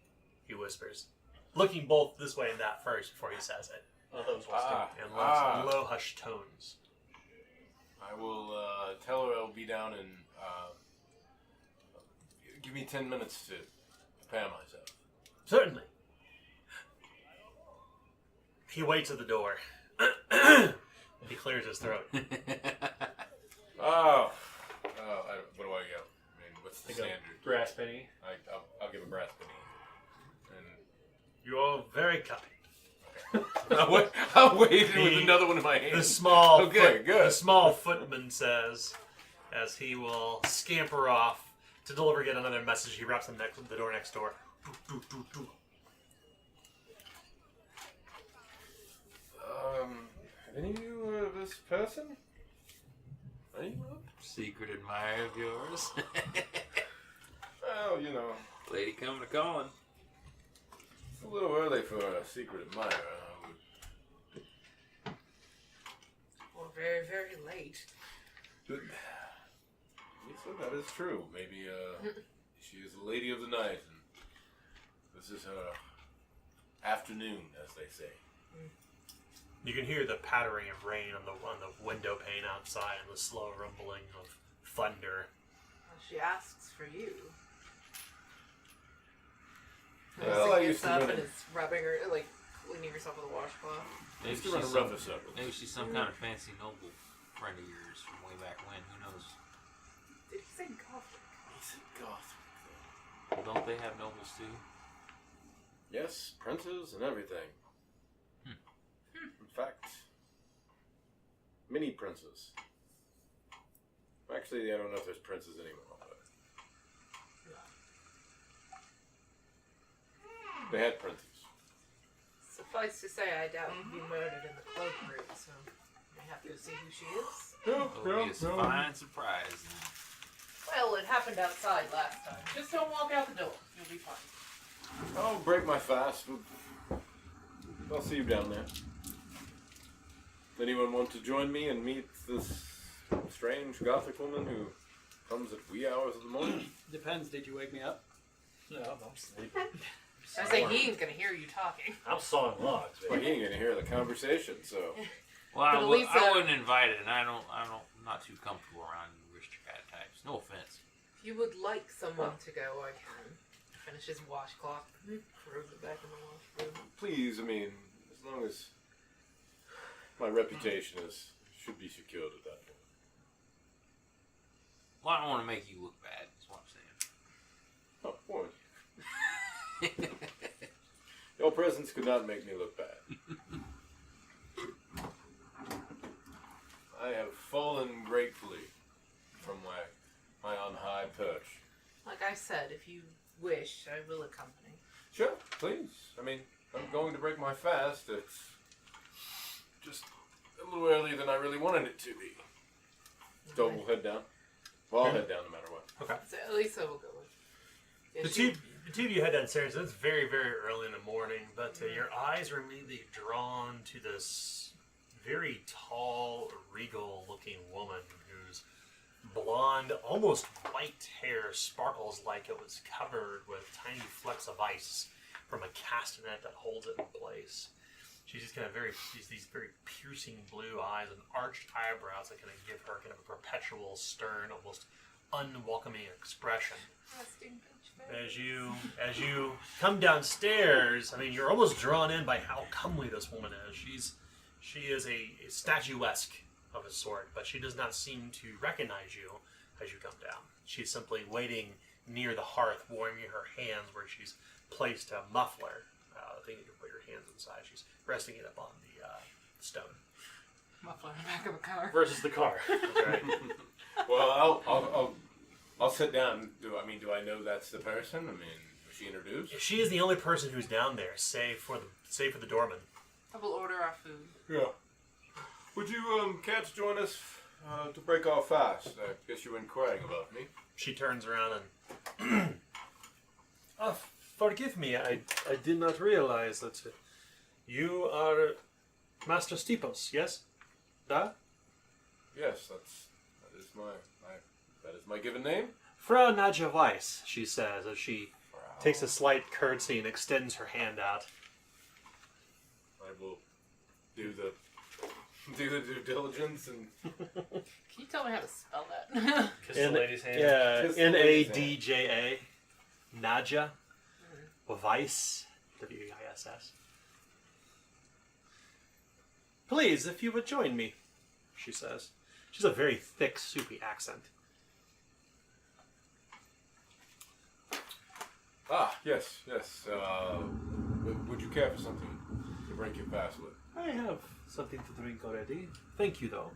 he whispers, looking both this way and that first before he says it. In low hushed tones. I will tell her I'll be down in. Give me 10 minutes to prepare myself. Certainly. He waits at the door. He clears his throat. What do I get? I mean, what's the standard? Brass penny. I'll give a brass penny. And You're very kind. I'll wait with another one in my hand. The small, Okay, good. The small footman says, as he will scamper off to deliver yet another message. He raps on the door next door. Doo, doo, doo, doo. Any of you this person? Are you up? Secret admirer of yours. Well, you know, Lady coming to calling. it's a little early for a secret admirer. Or very, very late. But, so that is true. Maybe she is a lady of the night, and this is her afternoon, as they say. You can hear the pattering of rain on the window pane outside and the slow rumbling of thunder. Well, she asks for you. Well, I He used gets to up run and it. is rubbing her, like cleaning herself with a washcloth. I used to run a rougher circle. Maybe she's some kind of fancy noble friend of yours from way back when. Who knows? Did he say Gothic? He said Gotham. Don't they have nobles too? Yes, princes and everything. In fact, mini princes. Actually, I don't know if there's princes anymore, but they had princes. Suffice to say, I doubt he'd be murdered in the cloakroom, so we have to see who she is. It'll be a fine surprise. Well, it happened outside last time. Just don't walk out the door. You'll be fine. I'll break my fast. I'll see you down there. Anyone want to join me and meet this strange Gothic woman who comes at wee hours of the morning? Depends. Did you wake me up? No, I'm sleeping. I say he ain't gonna hear you talking. I'm sawing logs, Well, he ain't gonna hear the conversation, so. Well, I, But at would, least, I wouldn't invite it, and I'm not too comfortable around aristocrat types. No offense. If you would like someone to go, I can. Finish his washcloth. Throws it back in the washroom. Please, I mean, as long as my reputation should be secured at that point. Well, I don't want to make you look bad. That's what I'm Oh, boy. Your presence could not make me look bad. I have fallen gratefully from my on high perch. Like I said, if you wish, I will accompany. Sure, please. I mean, I'm going to break my fast. It's just a little earlier than I really wanted it to be. So we'll head down. Well, I'll head down no matter what. Okay. So at least I will go with. The two of you head downstairs. It's very, very early in the morning, but your eyes are immediately drawn to this very tall, regal-looking woman whose blonde, almost white hair sparkles like it was covered with tiny flecks of ice from a castanet that holds it in place. She's just kind of these very piercing blue eyes and arched eyebrows that kind of give her kind of a perpetual, stern, almost unwelcoming expression. As you come downstairs, I mean, you're almost drawn in by how comely this woman is. She is a statuesque of a sort, but she does not seem to recognize you as you come down. She's simply waiting near the hearth, warming her hands where she's placed a muffler, the thing that you put your hands inside. She's resting it up on the stone. Muffler in the back of a car. Versus the car. Okay. Well, I'll sit down. Do I know that's the person? I mean, was she introduced? She is the only person who's down there, save for the doorman. I will order our food. Yeah. Would you cats join us to break our fast? I guess you were inquiring about me. She turns around and forgive me, I did not realize that you are Master Steeples, yes? Da? Yes, that is my given name. Frau Nadja Weiss, she says as she takes a slight curtsy and extends her hand out. I will do the due diligence and Can you tell me how to spell that? Kiss the lady's hand. Yeah, Kiss the lady's hand. Nadja. Nadja. Weiss. W-E-I-S-S. Please, if you would join me, she says. She's a very thick, soupy accent. Yes. Would you care for something to break your fast with? I have something to drink already. Thank you, though.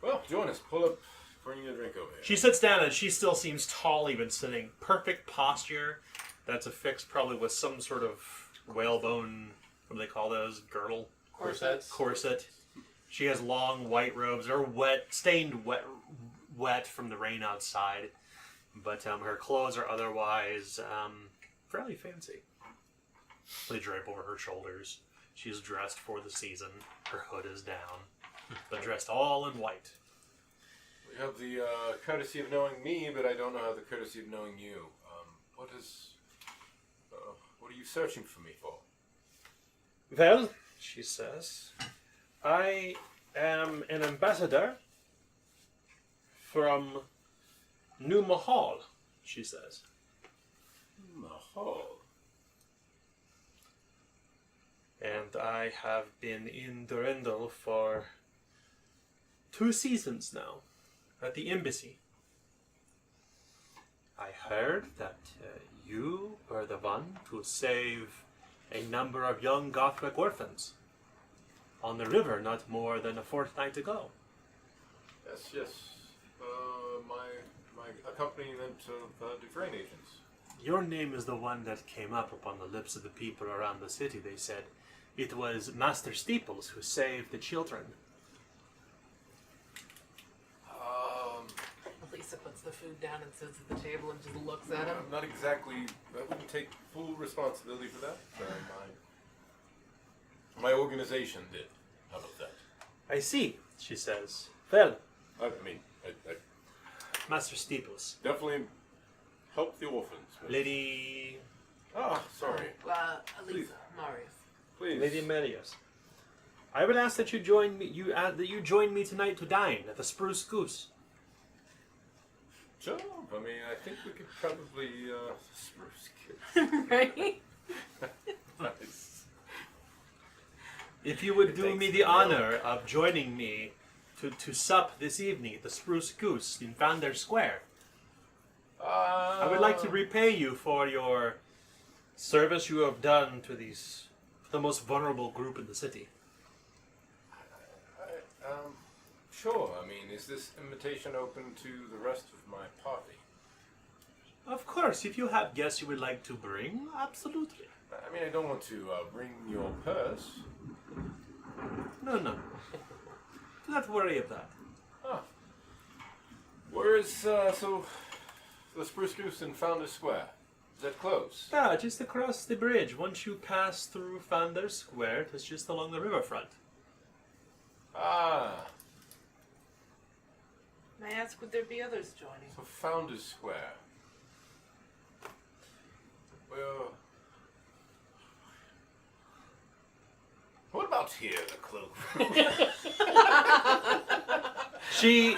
Well, join us. Pull up. Bring your drink over here. She sits down and she still seems tall, even sitting. Perfect posture. That's affixed probably with some sort of whalebone, what do they call those? Girdle? Corset. She has long white robes. They're stained wet from the rain outside. But her clothes are otherwise fairly fancy. They drape over her shoulders. She's dressed for the season. Her hood is down. But dressed all in white. We have the courtesy of knowing me, but I don't know the courtesy of knowing you. What are you searching for me for? Well, she says, I am an ambassador from New Mahal, she says. Mahal? And I have been in Durendal for 2 seasons now, at the embassy. I heard that you were the one to save a number of young Gothric orphans on the river not more than a fortnight ago. Yes. My accompaniment of Dufresne agents. Your name is the one that came up upon the lips of the people around the city. They said it was Master Steeples who saved the children. Lisa puts the food down and sits at the table and just looks at him. I'm not exactly. I wouldn't take full responsibility for that. My organization did. How about that? I see, she says. Well, I Master Steeples. definitely help the orphans. but- Lady... Sorry. Lisa, Marius. Please. Lady Marius. I would ask that you join me. That you join me tonight to dine at the Spruce Goose. Sure. I mean, I think we could probably spruce kids. Right? Nice. If you would do Thanks me for the the honor of joining me to sup this evening at the Spruce Goose in Vander Square, I would like to repay you for your service you have done to the most vulnerable group in the city. Sure. I mean, is this invitation open to the rest of my party? Of course, if you have guests you would like to bring, absolutely. I mean, I don't want to bring your purse. No. Do not worry of that. Where is so the Spruce Goose in Founders Square? Is that close? Ah, just across the bridge. Once you pass through Vander Square, it's just along the riverfront. May I ask, would there be others joining? So Founders Square. Well, what about here, the cloak? She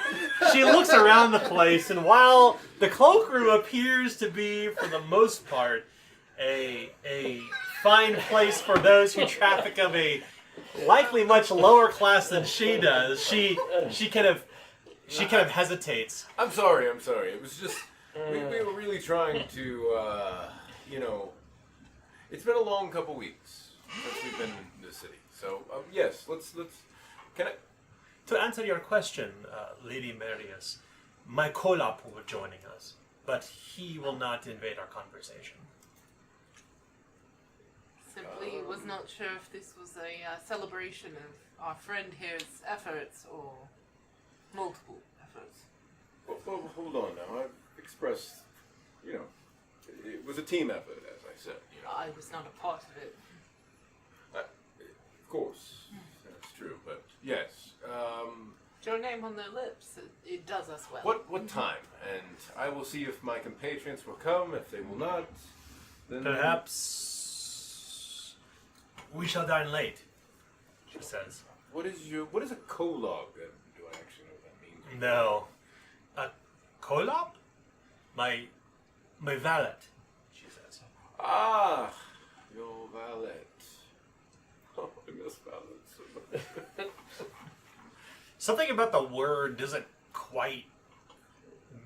looks around the place, and while the cloakroom appears to be, for the most part, a fine place for those who traffic of a likely much lower class than she does, she kind of hesitates. I'm sorry. It was just We were really trying to, it's been a long couple weeks since we've been in the city. So, yes, let's, can I, To answer your question, Lady Marius, my Kolop will be joining us, but he will not invade our conversation. Simply was not sure if this was a celebration of our friend here's efforts or multiple efforts. well, hold on now. I've expressed, it was a team effort, as I said. I was not a part of it. Of course, that's true, but yes. Your name on their lips, it does us well. What time? And I will see if my compatriots will come. If they will not, then Perhaps we shall dine late, she says. What is a colog? Do I actually know what that means? No. A Kolop? My valet, she says. Ah, your valet. Oh, I miss valets so much. Something about the word doesn't quite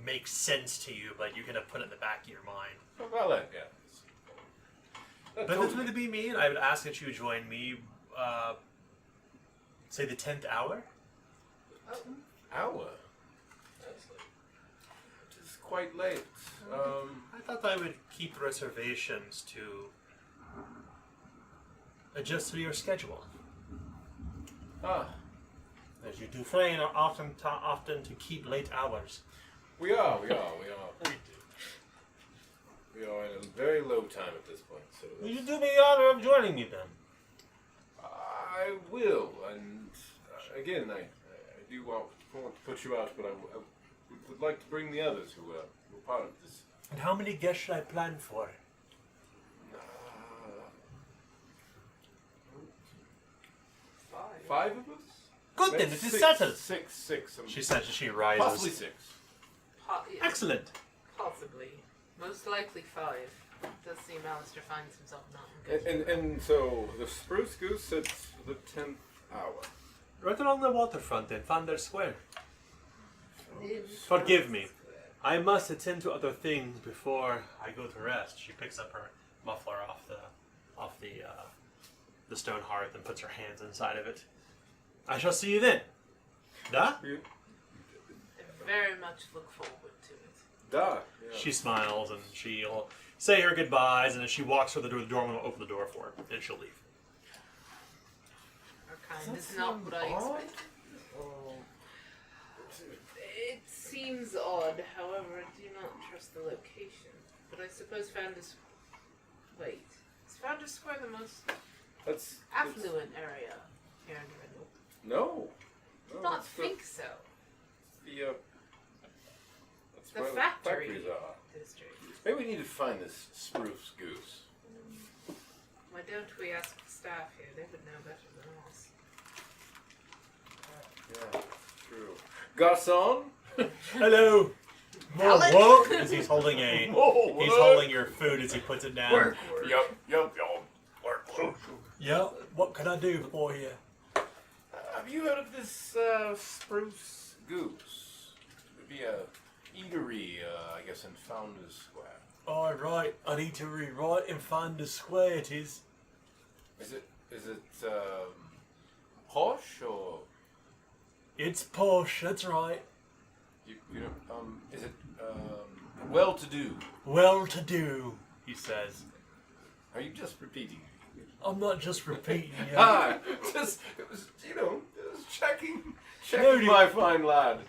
make sense to you, but you kind of put it in the back of your mind. A valet, yeah. But if it's going to be me, and I would ask that you join me, say the 10th hour? Hour. It is quite late. I thought I would keep reservations to adjust to your schedule. As you do train are often to keep late hours. We are. We are in a very low time at this point. So Will you do me the honor of joining me then? I will, and again, I do want to put you out, but I would like to bring the others who were part of this. And how many guests should I plan for? Five of us? Good then, it is settled. Six. She says as she rises. Possibly six. Yeah, Excellent. possibly. Most likely 5. Does seem Alistair finds himself not in good. And so the Spruce Goose at the 10th hour. Right along the waterfront in Vander Square. In Forgive me. I must attend to other things before I go to rest. She picks up her muffler off the stone hearth and puts her hands inside of it. I shall see you then. Da? I very much look forward to it. Da. Yeah. She smiles and she'll say her goodbyes, and as she walks through the doorman will open the door for her, and she'll leave. Our kind is not what I expected. It seems odd, however, I do not trust the location. But I suppose is Vander Square the most That's affluent area here in Rindle? No. Do not it's think so. That's The where factory the factories are. district. Maybe we need to find this Spruce Goose. Why don't we ask the staff here? They would know better than us. Yeah, true. Garçon. Hello. More Alex? work? As he's holding he's holding your food as he puts it down. Yup. Work. Yeah. What can I do for you? Have you heard of this Spruce Goose? It would be a eatery, I guess, in Founders Square. All right, an eatery right in Vander Square it is. Is it posh or It's posh. That's right. you know is it well-to-do? Well-to-do, he says. Are you just repeating? I'm not just repeating you. Just checking No, my fine lad.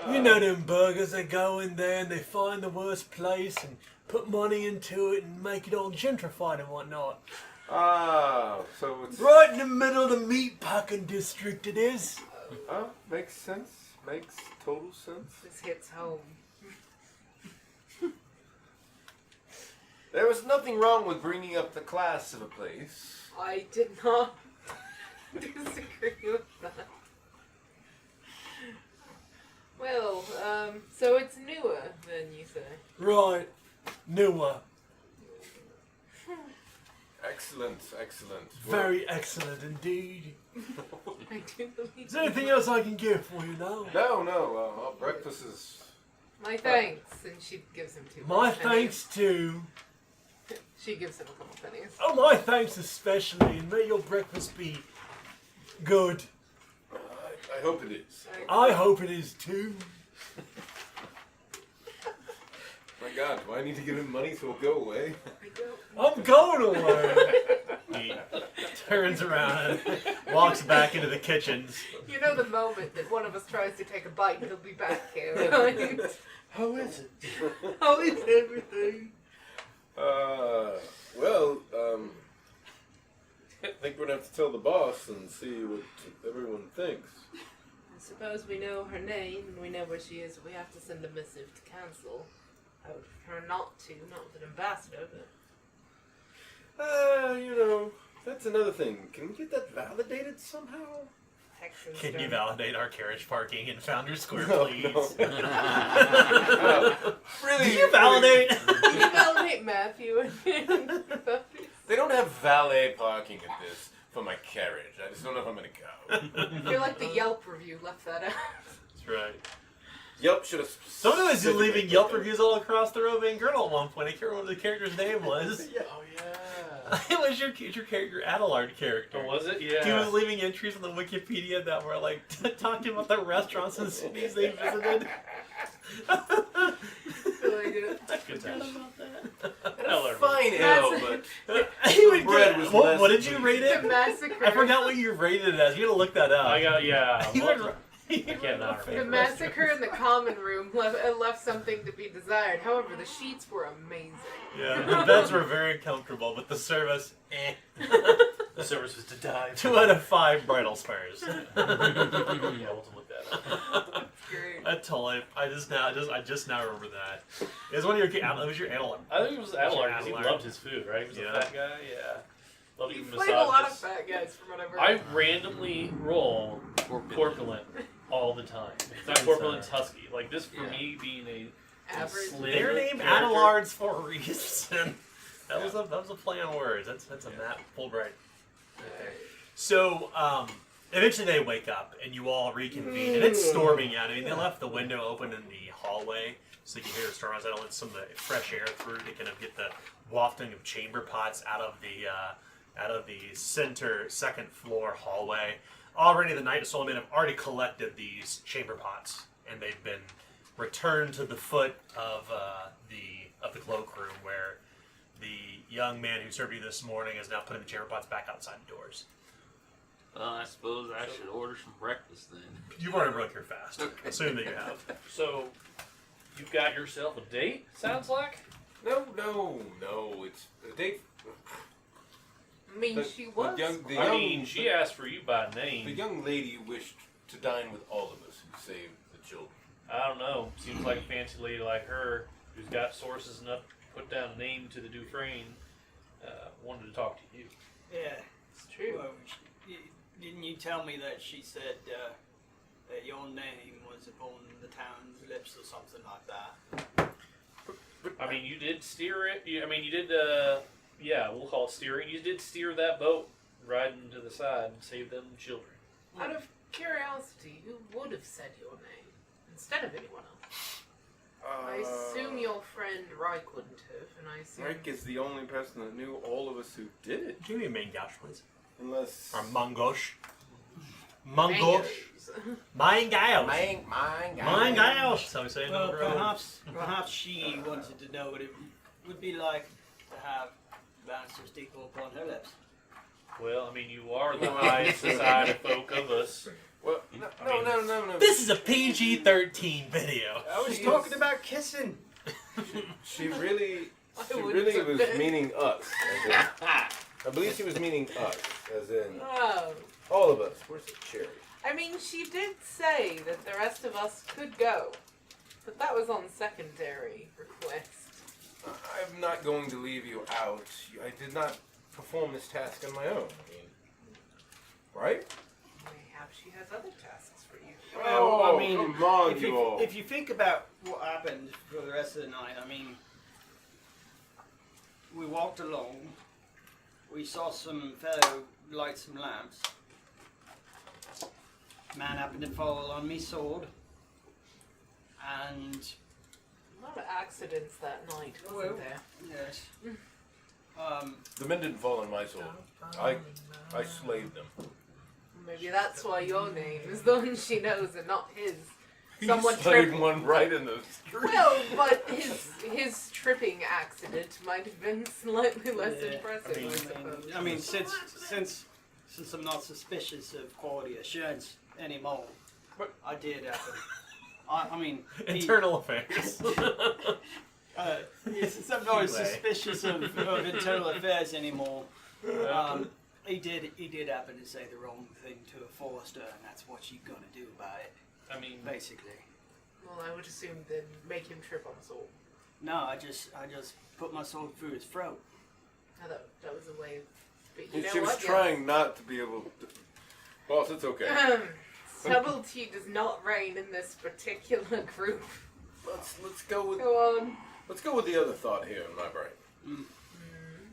You know them burgers, they go in there and they find the worst place and put money into it and make it all gentrified and whatnot. So it's Right in the middle of the meat packing district it is. makes sense. Makes total sense. This hits home. There was nothing wrong with bringing up the class of a place. I did not disagree with that. Well, so it's newer then, you say? Right. Newer. Excellent. Very excellent indeed. I do believe Is there anything else I can get for you now? No. Our breakfast is My thanks. And she gives him 2 My pennies. thanks too. She gives him a couple pennies. Oh, my thanks especially, and may your breakfast be good. I hope it is. I hope it is too. My God, do I need to give him money so he'll go away? I'm going away. He turns around and walks back into the kitchens. You know the moment that one of us tries to take a bite and he'll be back here. How is it? How is everything? I think we're gonna have to tell the boss and see what everyone thinks. I suppose we know her name and we know where she is. We have to send a missive to council. I would prefer not with an ambassador, but... That's another thing. Can we get that validated somehow? Texans Can you don't- validate our carriage parking in Founders Square, No, please? Really? Do you validate? Can you validate Matthew and Buffy? They don't have valet parking at this for my carriage. I just don't know if I'm gonna go. I feel like the Yelp review left that out. That's right. Yelp should have. Someone was leaving Yelp reviews all across the Roving Girdle at one point. I can't remember what the character's name was. Oh yeah. It was your Adelard character. Oh, was it? Yeah. He was leaving entries on the Wikipedia that were like talking about the restaurants and cities they visited. Good time. Fine ale, but He would bread get- was what, less what did you than- rate The it? massacre. I forgot what you rated it as. You gotta look that up. I got He would- I can't not The remember. massacre in the common room left something to be desired. However, the sheets were amazing. Yeah, the beds were very comfortable, but the service, eh. The service was to die. 2 out of 5 bridal spurs. Yeah, we'll have to look that up. Great. I just now remember that. It was one of your. It was your Adelard. I think it was Adelard because he Adelard. loved his food, right? He was Yeah. a fat guy, yeah. Loved You eating played a lot of massages. fat guys from whatever. I randomly roll corpulent all the time. It's not corpulent, it's husky. Like this for me being a Average. slim They're named character. Adelards for a reason. That was a play on words. That's a Matt Fulbright. So eventually they wake up and you all reconvene, and it's storming out. I mean, they left the window open in the hallway so you can hear the storm outside. Let some of the fresh air through to kind of get the wafting of chamber pots out of the center second floor hallway. Already the Knight of Solomon have already collected these chamber pots, and they've been returned to the foot of the cloakroom, where the young man who served you this morning is now putting the chamber pots back outside the doors. Well, I suppose I should order some breakfast then. You've already broke your fast. Okay. Assume that you have. So, you've got yourself a date, sounds like? No. It's a date. I mean, The- she the was. I mean, she asked for you by The name. young lady wished to dine with all of us who saved the children. I don't know. Seems like a fancy lady like her, who's got sources enough to put down a name to the Dufresne, wanted to talk to you. Yeah. It's true. Well, didn't you tell me that she said that your name was upon the town's lips or something like that? I mean, you did steer it. You did, yeah, we'll call it steering. You did steer that boat riding to the side and save them children. Out of curiosity, who would have said your name instead of anyone else? I assume your friend Reich wouldn't have, and I assume. Rick is the only person that knew all of us who did it. Give me a main gouge, please. Unless. Or mangosh. Mangoes. Mine gouge. Mine Mine gouge. So we say it Well, over and over. perhaps she wanted to know what it would be like to have Bannister Steeple upon her lips. Well, I mean, you are the high society folk of us. Well, no. This is a PG-13 video. I was She talking is- about kissing. She really I wouldn't was have been. meaning us. As in, I believe she was meaning us, as in Oh. all of us. Where's the cherry? I mean, she did say that the rest of us could go, but that was on secondary request. I'm not going to leave you out. I did not perform this task on my own. I mean, right? Mayhap she has other tasks for you. Well, I mean, come on, if you all. if you think about what happened for the rest of the night, I mean, we walked along, we saw some fellow light some lamps. Man happened to fall on me sword, and A lot of accidents that night, wasn't there? Yes. The men didn't fall on my sword. I slayed them. Maybe that's why your name is the one she knows and not his. He Someone slayed tripped. one right in the street. Well, but his tripping accident might have been slightly less Yeah, impressive, I, I suppose. mean, since I'm not suspicious of quality assurance anymore, But- I did happen. I mean, Internal affairs. since I'm not Anyway. suspicious of internal affairs anymore, he did happen to say the wrong thing to a Forester, and that's what you gonna do about it, I mean, basically. Well, I would assume then make him trip on the sword. No, I just put my sword through his throat. I thought that was a way of. But you know She was what? trying not to be able to. Boss, it's okay. Subtlety does not reign in this particular group. Let's go with Go on. let's go with the other thought here in my brain.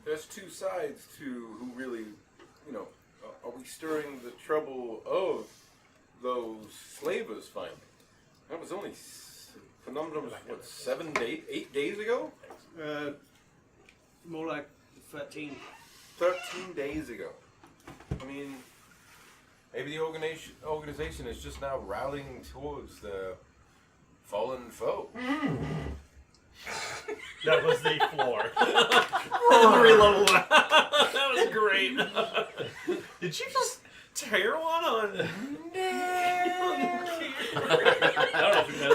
There's two sides to who really, are we stirring the trouble of those slavers finally? That was only phenomenon was what 8 days ago? More like 13. 13 days ago. I mean, maybe the organization is just now rallying towards the fallen foe. That was the floor. Re-level that. That was great. Did you just tear one on? I don't know if you know.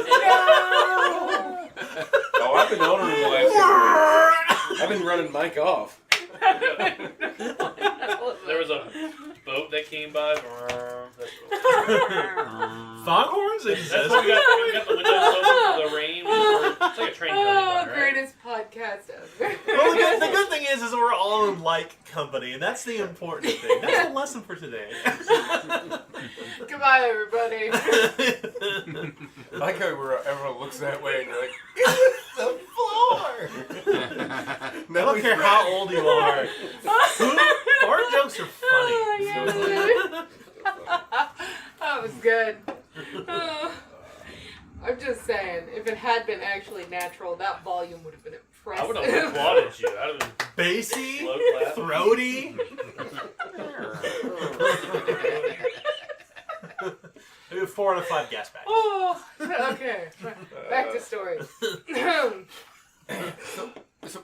Oh, I've been honoring the last couple weeks. I've been running Mike off. There was a boat that came by. Foghorns exist. That's what we got the windows open for the rain. It's like a train going by, right? Greatest podcast ever. Well, the good thing is we're all in like company, and that's the important thing. That's the lesson for today. Goodbye, everybody. I like how everyone looks that way and you're like, it's the floor! I don't care how old you are. Fart jokes are funny. That was good. I'm just saying, if it had been actually natural, that volume would have been impressive. I would have applauded you. I'd have been Bassy, slow clap. throaty. Maybe 4 out of 5 gas bags. Oh, okay. Back to story. So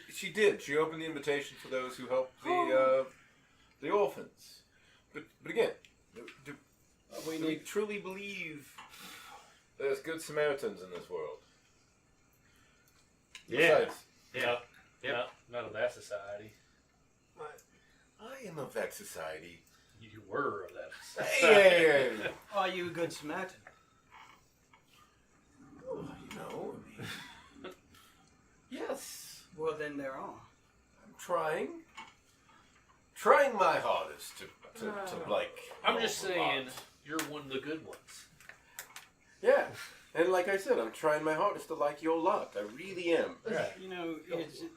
she did. She opened the invitation for those who helped the orphans. But again, do we truly believe there's good Samaritans in this world? Yeah. Besides, Yep. Not of that society. I am of that society. You were of that society. Hey. Are you a good Samaritan? Yes. Well, then there are. I'm trying my hardest to like. I'm just help a saying, lot. you're one of the good ones. Yeah, and like I said, I'm trying my hardest to like your lot. I really am. Right. You know,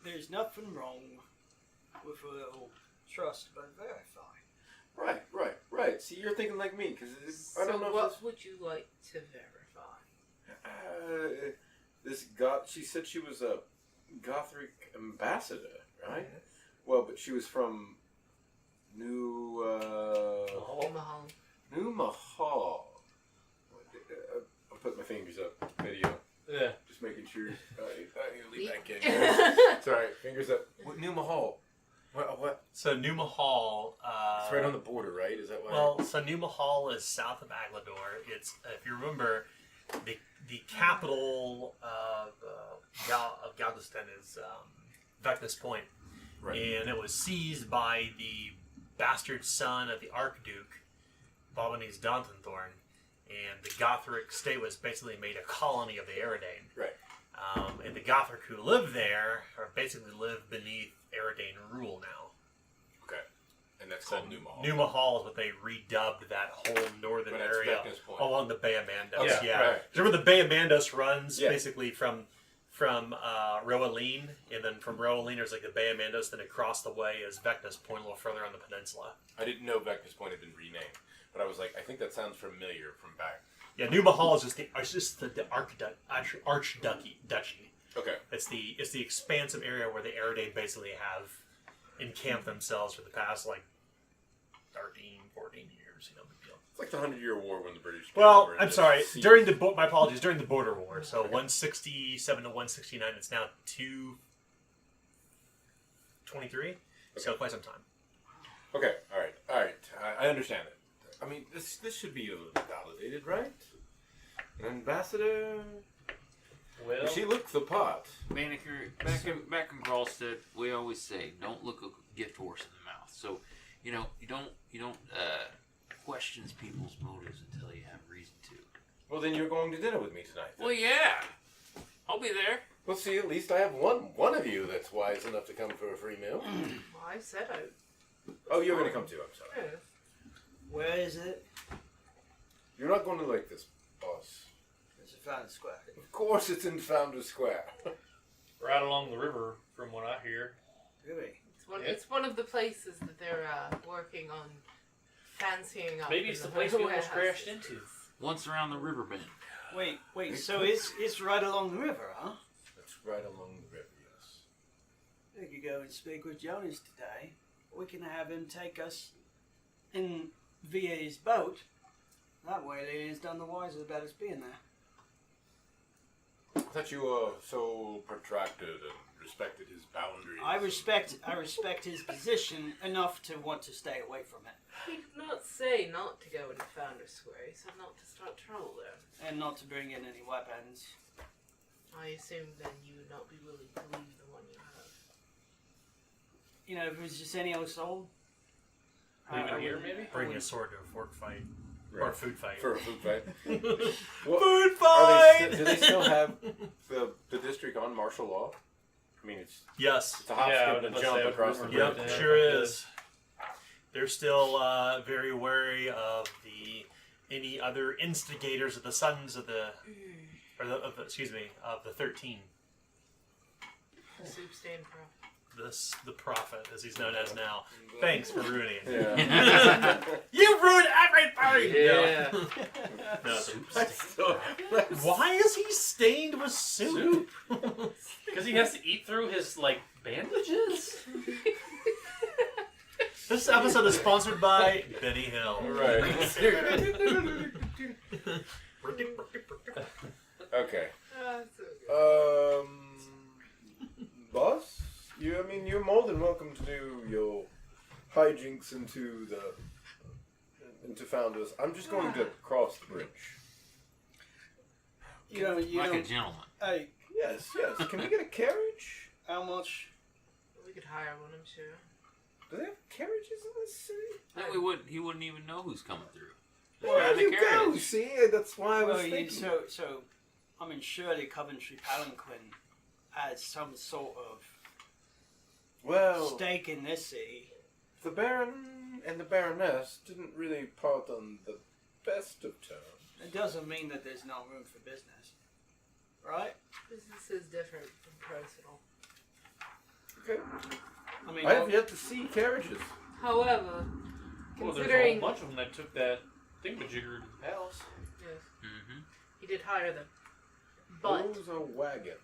there's nothing wrong with a little trust but verify. Right. See, you're thinking like me because I So don't know. what would you like to verify? She said she was a Gothric ambassador, right? Well, but she was from New Mahal. Mahal. I'll put my fingers up. Video. Yeah. Just making sure. I need to leave that in. Sorry, fingers up. What, New Mahal. What? So New Mahal. It's right on the border, right? Is that why? Well, so New Mahal is south of Aglador. It's, if you remember, the capital of Galveston is Vectis Point. right. And it was seized by the bastard son of the Archduke, Bobanese Dantonthorn, and the Gothric state was basically made a colony of the Eridane. Right. And the Gothric who live there basically live beneath Eridane rule now. Okay. And that's called New Mahal. New Mahal is what they redubbed that whole northern But that's area Vecna's Point. along the Bay of Mandos. Okay, Yeah. right. Remember the Bay of Mandos runs Yeah. basically from Roaline, and then from Roaline there's like the Bay of Mandos, then across the way is Vecna's Point a little further on the peninsula. I didn't know Vecna's Point had been renamed, but I was like, I think that sounds familiar from back. Yeah, New Mahal is just the archduchy. Okay. It's the expansive area where the Eridane basically have encamped themselves for the past 13, 14 years. Big deal. It's like the 100-Year War when the British. came Well, over and I'm just sorry. seized- My apologies. During the Border War, so 167 to 169. It's now 223. It's got quite some time. Okay. All right. I understand it. I mean, this should be validated, right? An ambassador. Well, She looked the part. Banneker, back in Gralstead, we always say, don't look a gift horse in the mouth. So, you don't question people's motives until you have reason to. Well, then you're going to dinner with me tonight. Then. Well, yeah, I'll be there. Well, see, at least I have one of you that's wise enough to come for a free meal. I said I. Oh, you're going to come too. I'm sorry. Yeah. Where is it? You're not going to like this, boss. It's a Founders Square. Of course, it's in Founders Square. right along the river, from what I hear. Really? It's one of the places that they're working on fancying up. Maybe it's the place we almost crashed into. Once around the river bend. Wait. So it's right along the river, huh? That's right along the river, yes. We could go and speak with Jonas today. We can have him take us in via his boat. That way, he's done the wiser about us being there. I thought you were so protracted and respected his boundaries. I respect his position enough to want to stay away from it, He did not say not to go into Founders Square. He said not to start trouble there. and not to bring in any weapons. I assume then you would not be willing to leave the one you have. If it was just any old soul. Leave I it here, wouldn't- maybe? I Bringing a wouldn't- sword to a fork fight or a Right. food fight. For a food fight. Food Are they fight. do they still have the district on martial law? I mean, it's Yes. a hop, Yeah, skip, and let's jump say across the we're bridge. Yep, Yeah. sure is. They're still very wary of any other instigators of the sons of the, of the 13. Soup stand pro. The prophet, as he's known as now. Thanks for ruining it. Yeah. You ruined everything. Yeah. No. Why? Why is he stained with soup? Because he has to eat through his, bandages? This episode is sponsored by Benny Hill. Right. Okay. So good. Boss, you're more than welcome to do your hijinks into Founders. I'm just going to cross the bridge. You Like a don't. gentleman. Hey, Yes. Can we get a carriage? how much? We could hire one, I'm sure. Do they have carriages in this city? Then he wouldn't even know who's coming through. Where Find do you the go? carriage. See, that's why I was Well, thinking. so, I mean, surely Coventry Palanquin has some sort of Well, stake in this city. the Baron and the Baroness didn't really part on the best of terms. It doesn't mean that there's no room for business, right? Business is different from personal. Okay. I mean, I have yet to see carriages. However, Well, there's a considering whole bunch of them that took that thingamajigger to the palace. yes, Mm-hmm. he did hire them, but Those are wagons.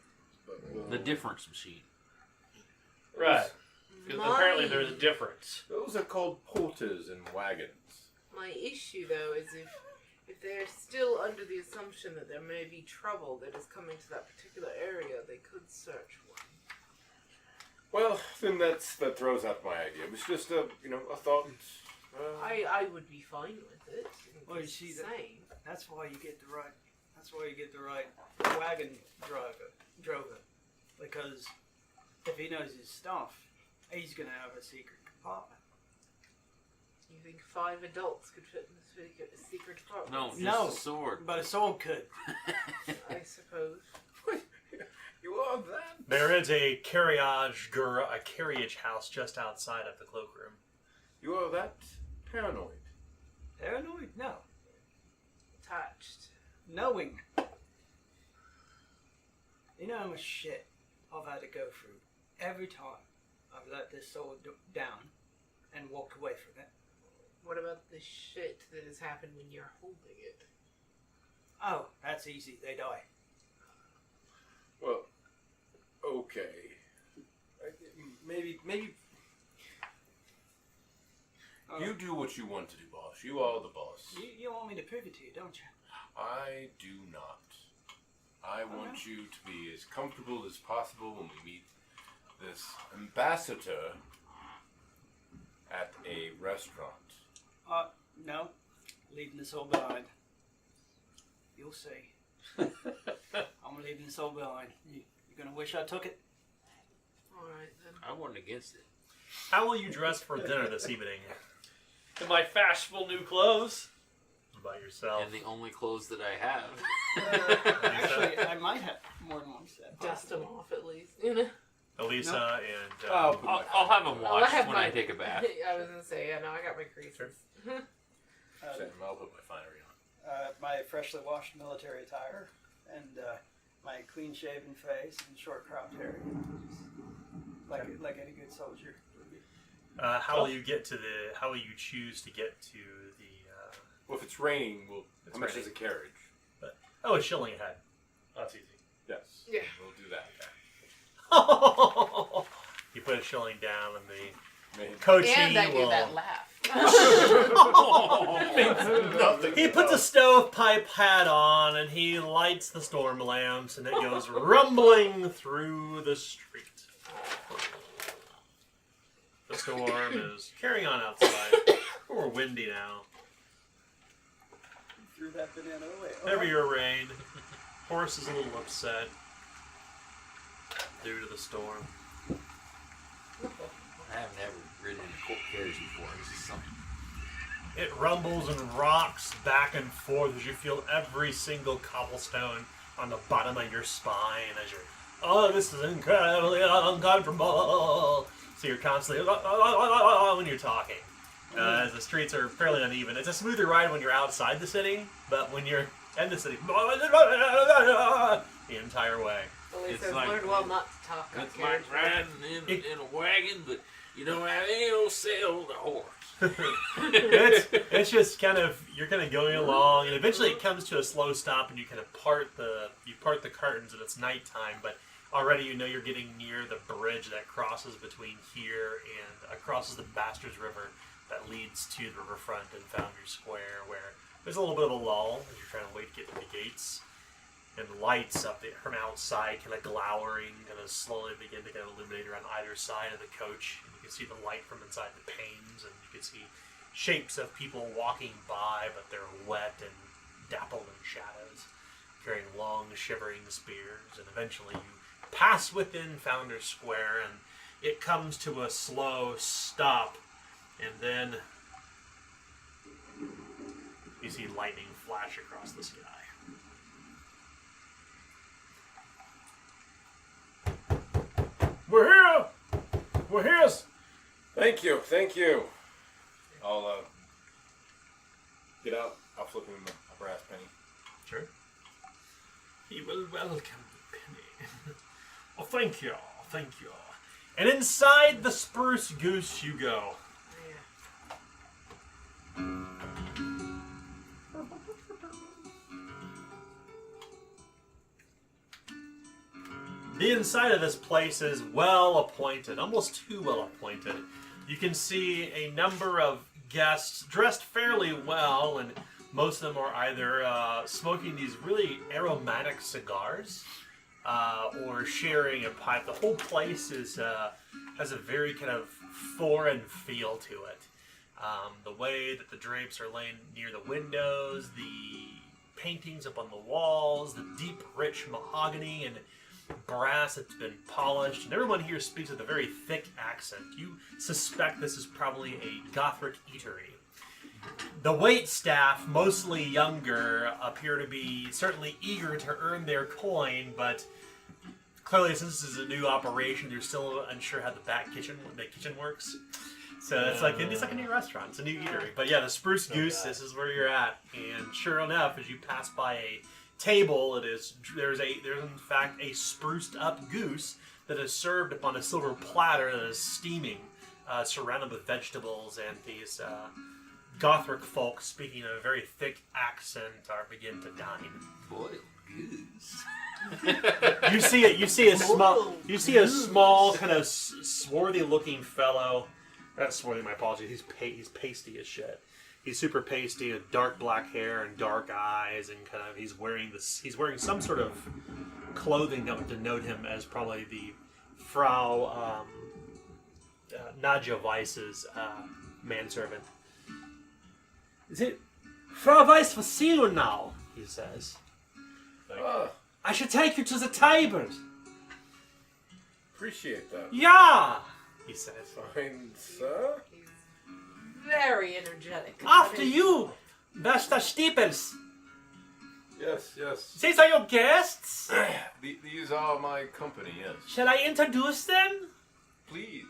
But The difference machine. Right. Because my, apparently there's a difference. Those are called porters and wagons. my issue though is if they're still under the assumption that there may be trouble that is coming to that particular area, they could search one. Well, then that throws out my idea. It was just a thought. I would be fine with it. Well, you It's see the that- same. that's why you get the right. That's why you get the right wagon drover, because if he knows his stuff, he's gonna have a secret compartment. You think 5 adults could fit in the secret apartment? No, just No. a sword. But a sword could. I suppose. You are that? There is a carriage house just outside of the cloakroom. You are that paranoid? Paranoid? No. Attached. Knowing. You know how much shit I've had to go through every time I've let this sword down and walked away from it. What about the shit that has happened when you're holding it? Oh, that's easy. They die. Well, okay. Maybe you do what you want to do, boss. You are the boss. You want me to prove it to you, don't you? I do not. I want you to be as comfortable as possible when we meet this ambassador at a restaurant. No. Leaving this all behind. You'll see. I'm leaving this all behind. You're going to wish I took it? Alright then. I wasn't against it. How will you dress for dinner this evening? In my fashionable new clothes. By yourself. And the only clothes that I have. Actually, I might have more than one set. Dust them off at least, you know? Elisa and... I'll have them I'll washed have when I take a bath. I was gonna say, yeah, no, I got my creases. Same, I'll put my finery on. My freshly washed military attire and my clean-shaven face and short cropped hair. Like any good soldier would be. how will you get to the... How will you choose to get to the... Well, if it's raining, how much raining. is a carriage? Oh, a shilling ahead. That's easy. Yes. Yeah. We'll do that. You put a shilling down and the Maybe. coachee And I do will... that laugh. Nothing. He puts a stovepipe hat on and he lights the storm lamps and it goes rumbling through the street. The storm is carrying on outside. We're windy now. Threw that banana away. Heavier rain. Horse is a little upset due to the storm. I haven't ever ridden in a court carriage before. This is something. It rumbles and rocks back and forth as you feel every single cobblestone on the bottom of your spine as you're, oh, this is incredibly uncomfortable. So you're constantly, when you're talking. As the streets are fairly uneven. It's a smoother ride when you're outside the city, but when you're in the city, the entire way. Elisa It's has learned well not to talk on It's like carriage. riding in a wagon, but you don't have any old sail the horse. it's just kind of, you're kind of going along, and eventually it comes to a slow stop, and you kind of part the curtains, and it's nighttime, but already you know you're getting near the bridge that crosses between here and crosses the Bastards River that leads to the riverfront and Foundry Square, where there's a little bit of a lull as you're trying to wait to get to the gates, and lights up there from outside kind of glowering, kind of slowly begin to kind of illuminate around either side of the coach, and you can see the light from inside the panes, and you can see shapes of people walking by, but they're wet and dappled in shadows, carrying long, shivering spears, and eventually you pass within Foundry Square, and it comes to a slow stop, and then you see lightning flash across the sky. We're here! We're here! Thank you. I'll get out. I'll flip him a brass penny. Sure. He will welcome the penny. Oh, thank you. And inside the Spruce Goose you go. The inside of this place is well appointed, almost too well appointed. You can see a number of guests dressed fairly well, and most of them are either smoking these really aromatic cigars or sharing a pipe. The whole place is has a very kind of foreign feel to it. The way that the drapes are laying near the windows, the paintings up on the walls, the deep, rich mahogany and brass that's been polished, and everyone here speaks with a very thick accent. You suspect this is probably a Gothic eatery. The wait staff, mostly younger, appear to be certainly eager to earn their coin, but clearly since this is a new operation, they're still unsure how the kitchen works. So it's like a new restaurant, it's a new eatery. But yeah, the Spruce Goose, this is where you're at, and sure enough, as you pass by a table, there's in fact a spruced up goose that is served upon a silver platter that is steaming, surrounded with vegetables and Gothric folk speaking in a very thick accent are begin to dine. Boiled goose. You see a small kind of swarthy-looking fellow. Not swarthy, my apologies. He's pasty as shit. He's super pasty with dark black hair and dark eyes, and kind of he's wearing some sort of clothing that would denote him as probably the Frau Nadja Weiss's manservant. Is it Frau Weiss for see you now? He says. I should take you to the table. Appreciate that. Yeah, he says. Fine, sir. He's very energetic. After you, Master Steeples. Yes. These are your guests. These are my company, yes. Shall I introduce them? Please.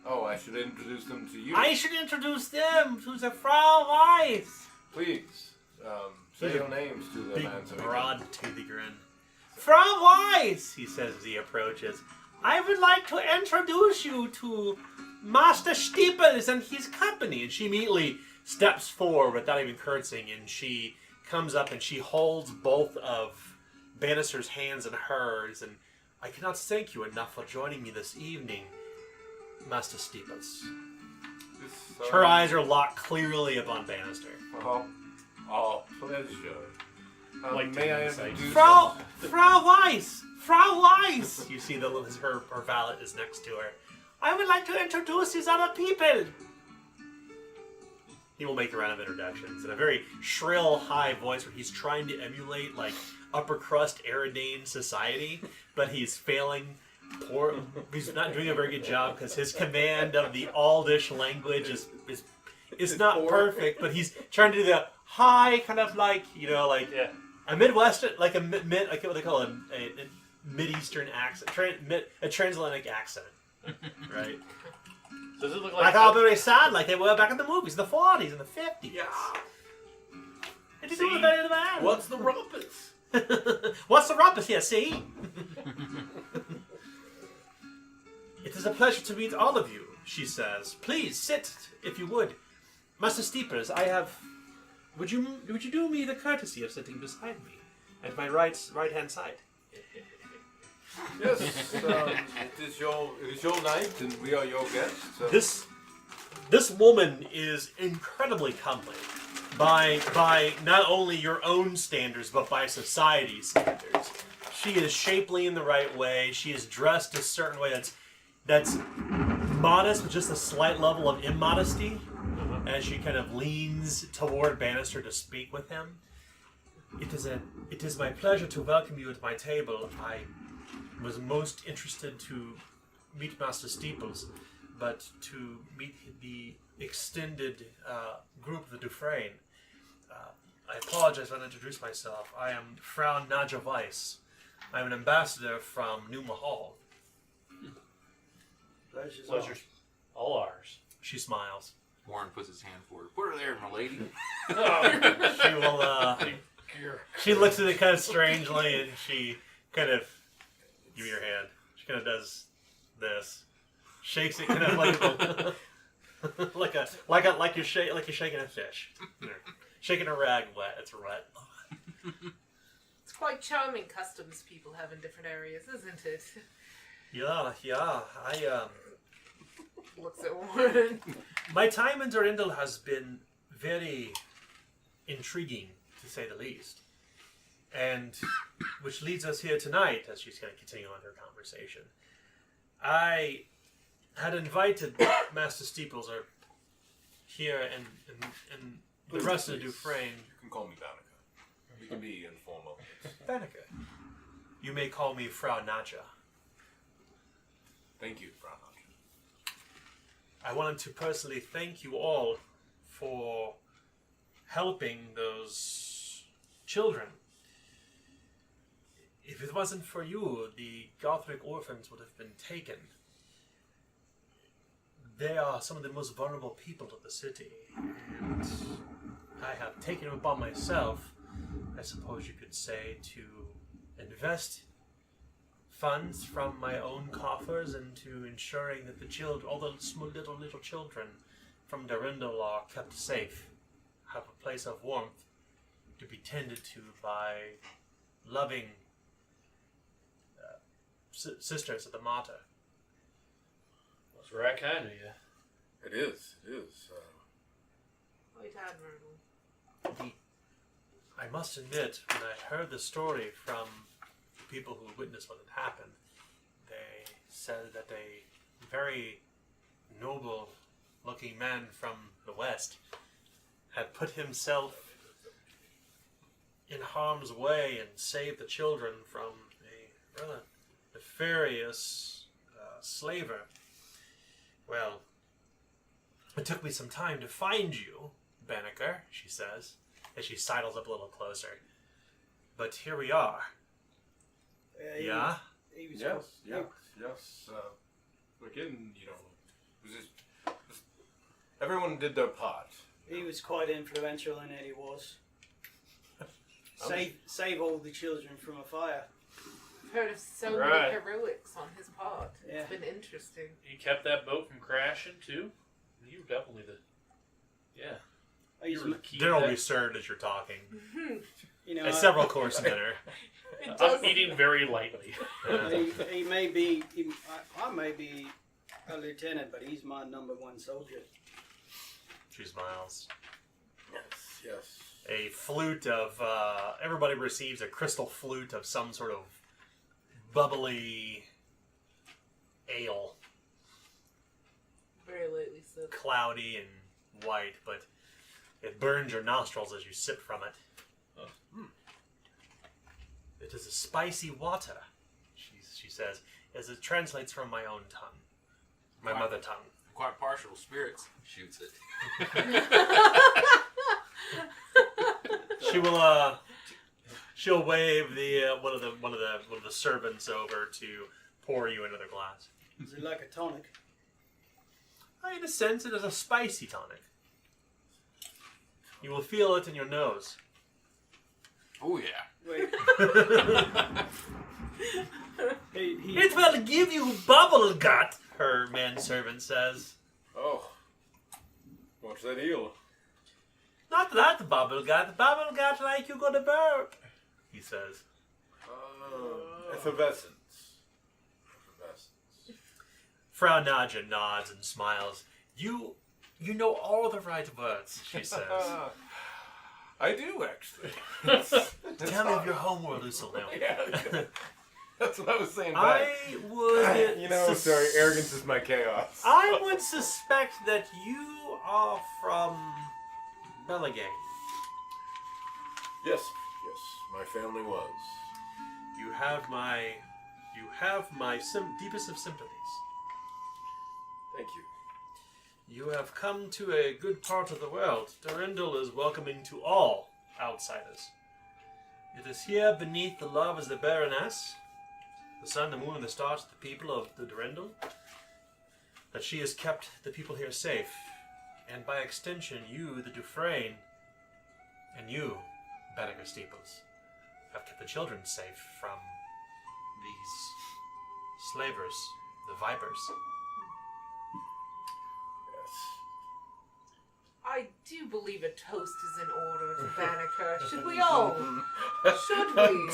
Oh, I should introduce them to you. I should introduce them to the Frau Weiss. Please. Say your names to the Big, man. So broad, toothy grin. Frau Weiss, he says as he approaches. I would like to introduce you to Master Steeples and his company. And she immediately steps forward without even curtsying, and she comes up and she holds both of Bannister's hands in hers. And I cannot thank you enough for joining me this evening, Master Steeples. Her eyes are locked clearly upon Bannister. Pleasure. May I introduce Frau Weiss! Frau Weiss! You see her valet is next to her. I would like to introduce these other people. He will make a round of introductions in a very shrill, high voice where he's trying to emulate like upper crust Aridane society, but he's failing. He's not doing a very good job because his command of the Aldish language is not perfect, but he's trying to do the high kind of like a Midwestern, like a mid like what they call a Mid-Eastern accent, a transatlantic accent, right? Does it look Like all very sad, like they were back in the movies, the 40s and the 50s. Yeah. And he's doing better than that. What's the rumpus? What's the rumpus here? See. It is a pleasure to meet all of you, she says. Please sit, if you would. Master Steeples, would you do me the courtesy of sitting beside me, at my right hand side? Yes, it is your night, and we are your guests. So. This woman is incredibly comely, by not only your own standards, but by society's standards. She is shapely in the right way. She is dressed a certain way that's modest, with just a slight level of immodesty, as she kind of leans toward Bannister to speak with him. It is my pleasure to welcome you at my table. I was most interested to meet Master Steeples, but to meet the extended group of the Dufresne. I apologize when I introduce myself. I am Frau Nadja Weiss. I am an ambassador from New Mahal. Pleasure's all ours. She smiles. Warren puts his hand forward. Put her there, my lady. She will, she looks at it kind of strangely, and she kind of, give me your hand. She kind of does this. Shakes it kind of like you're shaking a fish. Shaking a rag wet. It's wet. It's quite charming customs people have in different areas, isn't it? Yeah. I Looks at Warren. My time in Durindal has been very intriguing, to say the least. And which leads us here tonight, as she's going to continue on her conversation. I had invited Master Steeples here and the rest of the Dufresne. You can call me Banneker. We can be informal. Banneker. You may call me Frau Nadja. Thank you, Frau Nadja. I wanted to personally thank you all for helping those children. If it wasn't for you, the Gothric orphans would have been taken. They are some of the most vulnerable people of the city, and I have taken it upon myself, I suppose you could say, to invest funds from my own coffers into ensuring that the children, all the small little children, from Durindal are kept safe, have a place of warmth to be tended to by loving sisters of the Mater. That's right kind of you. It is. It is. Quite admirable. I must admit, when I heard the story from the people who witnessed what had happened, they said that a very noble-looking man from the West had put himself in harm's way and saved the children from a rather nefarious slaver. Well, it took me some time to find you, Banneker, she says, as she sidles up a little closer. But here we are. Yeah? He was Yes. Again, you know, it was just, everyone did their part. He was quite influential in it. He was. Save all the children from a fire. I've heard of so Right. many heroics on his part. Yeah. It's been interesting. He kept that boat from crashing too. You were definitely the. Yeah. I You used were to, the key. Dinner will to be that. served as you're talking. you know, A several course dinner. It does. I'm eating very lightly. he may be. I may be a lieutenant, but he's my #1 soldier. She smiles. Yes. A flute of, everybody receives a crystal flute of some sort of bubbly ale. Very lately sipped. Cloudy and white, but it burns your nostrils as you sip from it. Oh. It is a spicy water, she says, as it translates from my own tongue. My Wow. mother tongue. Quite partial to spirits. Shoots it. She will she'll wave the one of the servants over to pour you another glass. Is it like a tonic? In a sense, it is a spicy tonic. You will feel it in your nose. Oh yeah. Wait. he, It will give you bubble gut, her manservant says. Oh. What's that eel? Not that bubble gut like you gonna burp, he says. Effervescence. Frau Nadja nods and smiles. You know all the right words, she says. I do, actually. Tell me of your homeworld, Usul. Yeah. That's what I was saying. I would... You know, sorry, arrogance is my chaos. I would suspect that you are from Bellegay. Yes, my family was. You have my deepest of sympathies. Thank you. You have come to a good part of the world. Durindal is welcoming to all outsiders. It is here beneath the love as the Baroness, the sun, the moon, and the stars, the people of the Durindal, that she has kept the people here safe. And by extension, you, the Dufresne, and you, Banneker Steeples, have kept the children safe from these slavers, the Vipers. I do believe a toast is in order to Banneker. Should we all? Should we?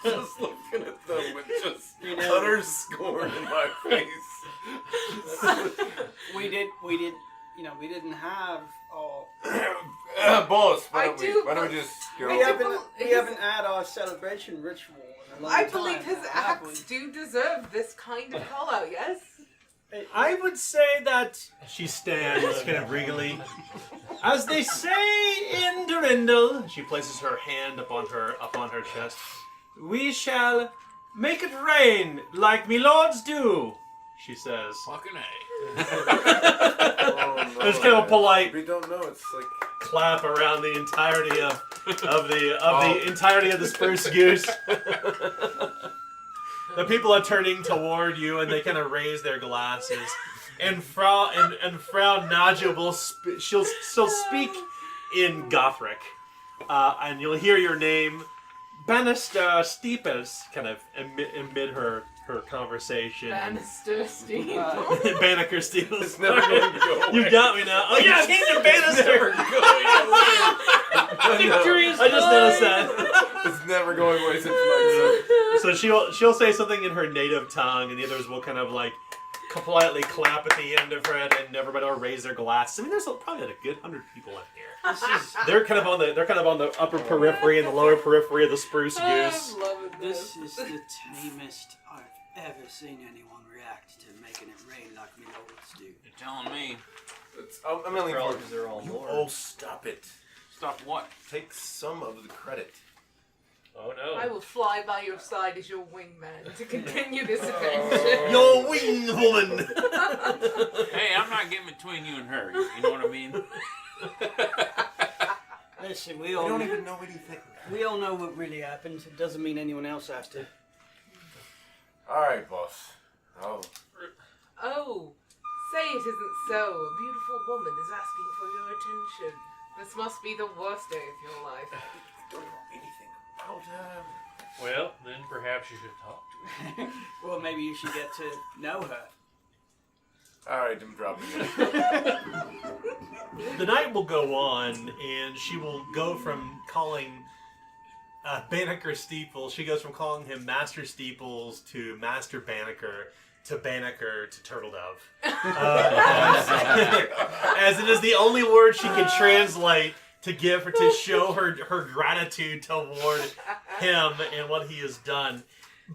Just looking at them with just You know- utter scorn in my face. we didn't have all. Boss, I why do- don't we just go? I We do haven't had our celebration ritual in a long I time. believe his have we? acts do deserve this kind of call out, yes? I would say that she stands kind of regally. As they say in Durindal, she places her hand upon her chest. We shall make it rain like me lords do, she says. Fucking A. Oh, no. There's kind of a polite We don't know. It's like clap around the entirety of the entirety of the spruce goose. The people are turning toward you, and they kind of raise their glasses. And Frau Nadja will she'll speak in Gothric, and you'll hear your name, Bannister Steeples, kind of amid her her conversation. Bannister Steve. Banneker steals. It's never going to go away. You got me now. Oh, Yes! you changed the It's never Bannister. going away. Victory is I just noticed mine! that. It's never going away since Mike So she'll say something in her native tongue, and the others will kind of like politely clap at the end of it, and everybody will raise their glasses. I mean, there's probably like a good 100 people in here. This is They're kind of on the upper periphery and the lower periphery of the spruce goose. I'm loving this this. is the tamest I've ever seen anyone react to making it rain like me lords do. You're telling me. It's a million Probably for because they're all you. lords. Oh, stop it. Stop what? Take some of the credit. Oh no. I will fly by your side as your wingman to continue this adventure. Your wing woman. Hey, I'm not getting between you and her. You know what I mean? Listen, I don't even know anything. we all know what really happened. It doesn't mean anyone else has to. All right, boss. Oh, Oh, say it isn't so. A beautiful woman is asking for your attention. This must be the worst day of your life. I don't know anything about her. Well, then perhaps you should talk to her. Well, maybe you should get to know her. All right, I'm dropping it. The night will go on, and she will go from calling Banneker Steeple. She goes from calling him Master Steeples to Master Banneker to Banneker to Turtle Dove. As it is the only word she can translate to give her to show her gratitude toward him and what he has done.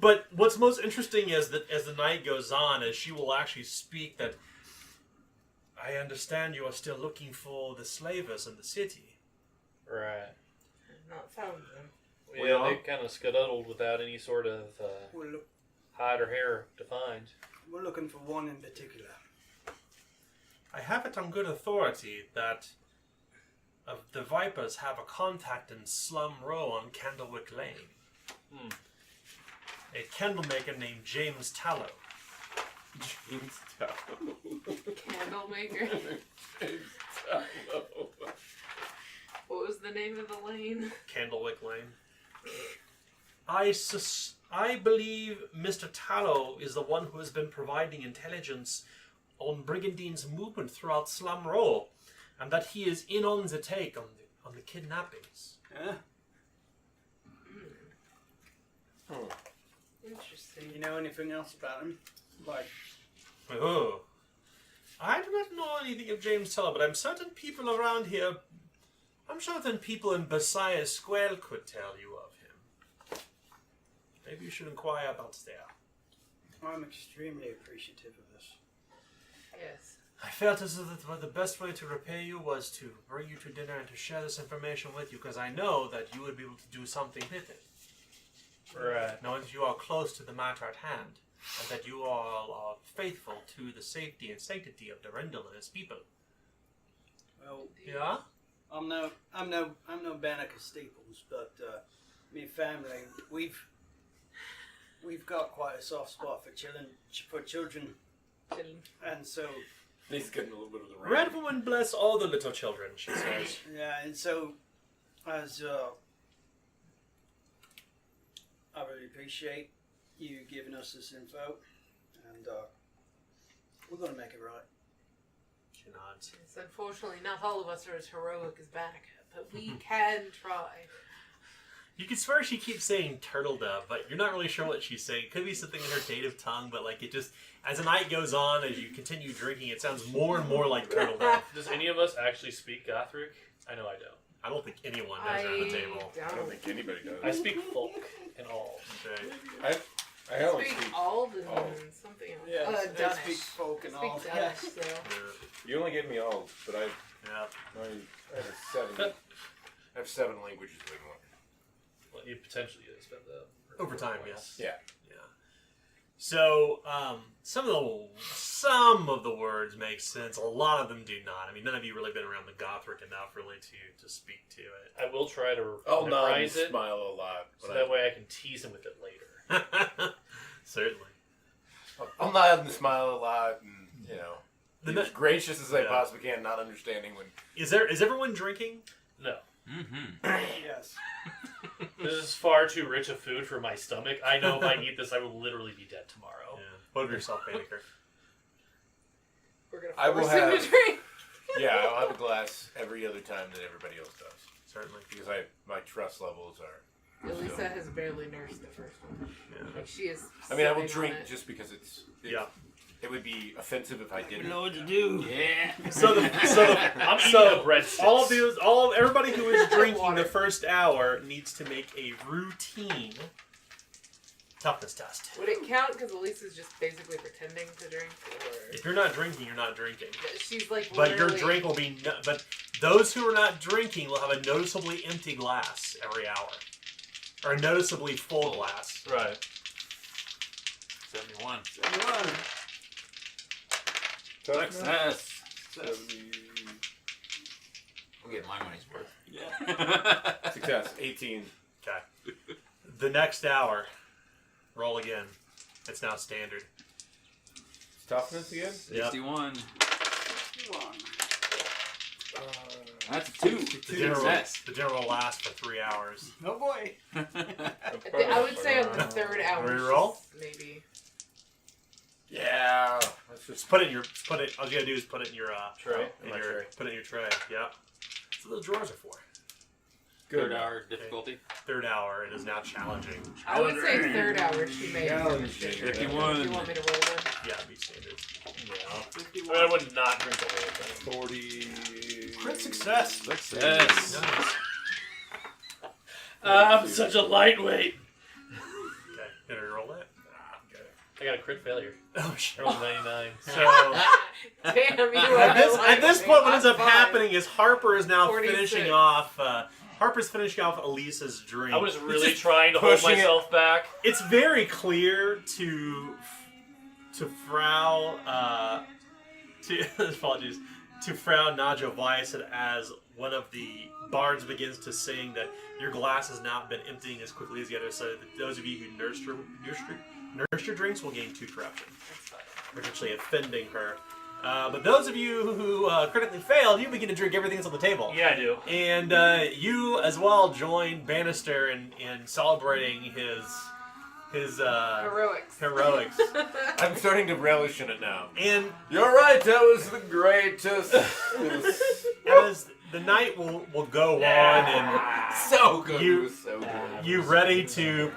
But what's most interesting is that as the night goes on, as she will actually speak that, I understand you are still looking for the slavers in the city. Right. I've not found them. Yeah, Well- they kind of skedaddled without any sort of hide or hair to find. We're looking for one in particular. I have it on good authority that the Vipers have a contact in Slum Row on Candlewick Lane. A candlemaker named James Tallow. James Tallow. Candlemaker. James Tallow. What was the name of the lane? Candlewick Lane. I believe Mr. Tallow is the one who has been providing intelligence on Brigandine's movement throughout Slum Row, and that he is in on the take on the kidnappings. Huh? Interesting. Do you know anything else about him? Like, Oh. I do not know anything of James Tallow, but I'm certain people around here, I'm certain people in Besiah Square could tell you of him. Maybe you should inquire about there. I'm extremely appreciative of this. Yes. I felt as though the best way to repay you was to bring you to dinner and to share this information with you, because I know that you would be able to do something with it. Right. Knowing that you are close to the matter at hand, and that you all are faithful to the safety and sanctity of Durendal and his people. Well, Yeah? I'm no Banneker Steeples, but me and family, we've got quite a soft spot for children, and so He's getting a little bit of the rain. Red woman bless all the little children, she says. yeah, and so as I really appreciate you giving us this info, and we're gonna make it right. She nods. Yes, unfortunately, not all of us are as heroic as Banneker, but we can try. You can swear she keeps saying turtle dove, but you're not really sure what she's saying. It could be something in her native tongue, but like it just, as the night goes on, as you continue drinking, it sounds more and more like turtle dove. Does any of us actually speak Gothric? I know I don't. I don't think anyone does around the table. I don't think anybody I does. speak folk and all. Okay. I only Speak speak. Alden Oh. and something else. Yeah, I Danish. speak folk and Speak all. Danish, so. You only gave me all, but I Yeah. have seven. I have 7 languages we can learn. Well, you potentially spend the Over time, yes. Yeah. Yeah. So some of the words make sense. A lot of them do not. I mean, none of you really been around the Gothric enough really to speak to it. I will try to I'll nod and memorize it, smile a lot. so But that way I can tease him with it later. Certainly. I'll nod and smile a lot, and be The as gracious as I Yeah. possibly can, not understanding when. Is everyone drinking? No. Yes. This is far too rich of food for my stomach. I know if I eat this, I will literally be dead tomorrow. Yeah. What of yourself, Banneker? We're gonna I will force him have- to drink. Yeah, I'll have a glass every other time that everybody else does. Certainly. Because my trust levels are... Elisa has barely nursed the first one. Yeah. Like she is. I mean, I will sipping drink on it. just because it's... Yeah. It would be offensive if I didn't. know what to do. Yeah. I'm eating a breadstick. Everybody who is drinking Water. the first hour needs to make a routine toughness test. Would it count because Elisa's just basically pretending to drink, or If you're not drinking, you're not drinking. she's like? But your literally- drink will be. But those who are not drinking will have a noticeably empty glass every hour, or a noticeably full glass. Right. 71. 71. Success. Success. We'll get my money's worth. Yeah. Success. 18. Okay. The next hour, roll again. It's now standard. Toughness again? 61. 61. That's a 2. Success. The dinner will last for 3 hours. Oh boy. I would say on the third hour. Reroll? Maybe. Yeah. Let's Just put it in your. Put it. All you gotta do is put it in your Tray. In My your, tray. Put it in your tray. Yeah. That's what those drawers are for. Third hour difficulty. Third hour. It is now challenging. I would say third hour. She may have Challenging. finished it. 51. Do you want me to roll then? Yeah, it'd be standard. Yeah. I would not drink the whole thing. 40. Crit success. Success. Nice. I'm such a lightweight. Okay. Can I roll that? I got a crit failure. Oh shit. I rolled 99. So Damn, you at this point, what ends up Fine. happening is Harper is now 46. finishing off. Harper's finishing off Elisa's drink. I was really It's, trying to hold pushing it. myself back. it's very clear to Frau apologies to Frau Naja Weiss as one of the bards begins to sing that your glass has not been emptying as quickly as the others. So that those of you who nursed your drinks will gain 2 corruption, potentially offending her. But those of you who critically failed, you begin to drink everything that's on the table. Yeah, I do. And you as well join Bannister in celebrating his Heroics. I'm starting to relish in it now. And You're right, that was the greatest. as the night will go on, and So good. You- It was so good. you ready to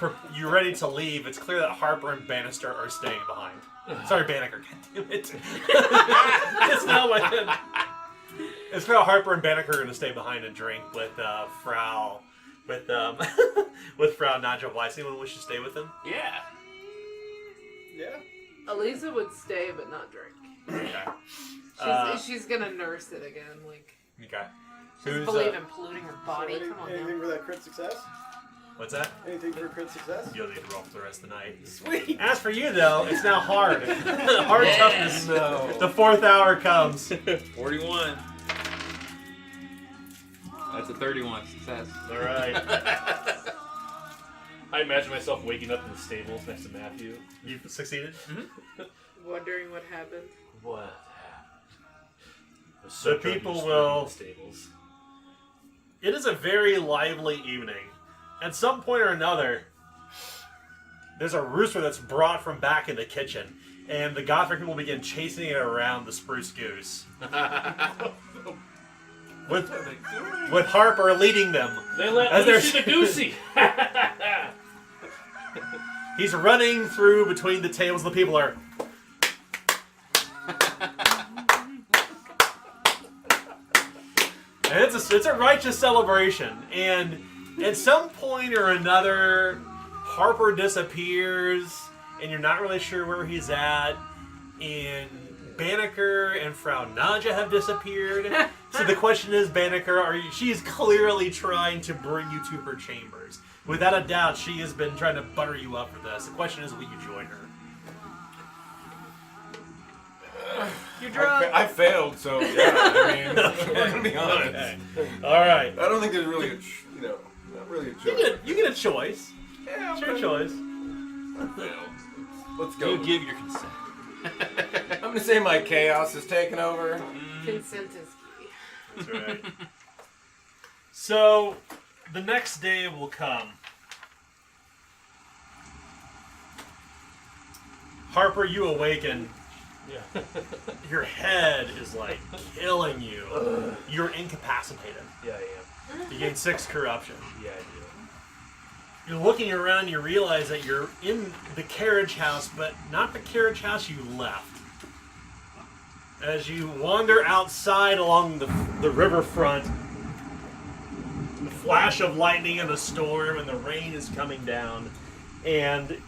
leave, it's clear that Harper and Bannister are staying behind. Sorry, Banneker. God damn it. It's not my head. It's clear Harper and Banneker are going to stay behind and drink with Frau Naja Weiss. Anyone wish to stay with them? Yeah. Yeah. Elisa would stay but not drink. Okay. She's gonna nurse it again. Like Okay. she doesn't believe in polluting her body. Come on Anything now. for that crit success? What's that? Anything for crit success? You'll need to roll for the rest of the night. Sweet. As for you, though, it's now hard. Hard toughness. No. The 4th hour comes. 41. That's a 31 success. All right. I imagine myself waking up in the stables next to Matthew. You've succeeded. Wondering what happened. What happened? The people will- The stables. It is a very lively evening. At some point or another, there's a rooster that's brought from back in the kitchen, and the Gothic people begin chasing it around the spruce goose. With Harper leading them. They let As loose they're- the goosey. He's running through between the tables. The people are. And it's a righteous celebration. And at some point or another, Harper disappears, and you're not really sure where he's at. And Banneker and Frau Naja have disappeared. So the question is, Banneker, she's clearly trying to bring you to her chambers. Without a doubt, she has been trying to butter you up for this. The question is, will you join her? You're drunk. I failed, so yeah. I mean, we're gonna be honest. Okay. All right. I don't think there's really not really a choice. You get a choice. Yeah, It's your choice. I failed. Let's go. You give your consent. I'm gonna say my chaos is taking over. Consent is key. That's right. So, the next day will come. Harper, you awaken. Yeah. Your head is like killing you. You're incapacitated. Yeah, I am. You gain 6 corruption. Yeah, I do. You're looking around, you realize that you're in the carriage house, but not the carriage house you left. As you wander outside along the riverfront, the flash of lightning and the storm and the rain is coming down, and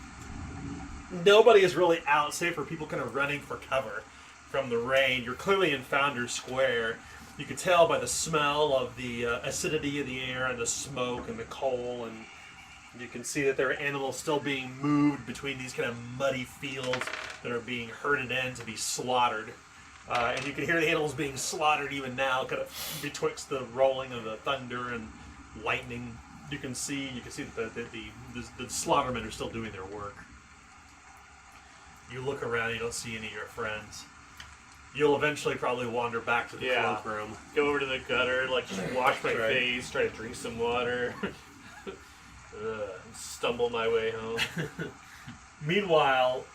nobody is really out save for people kind of running for cover from the rain. You're clearly in Founders Square. You can tell by the smell of the acidity of the air and the smoke and the coal, and you can see that there are animals still being moved between these kind of muddy fields that are being herded in to be slaughtered. And you can hear the animals being slaughtered even now, kind of betwixt the rolling of the thunder and lightning. You can see that the slaughtermen are still doing their work. You look around, you don't see any of your friends. You'll eventually probably wander back to the cloakroom. Go over to the gutter, like just wash my Right. face, try to drink some water. Stumble my way home. Meanwhile,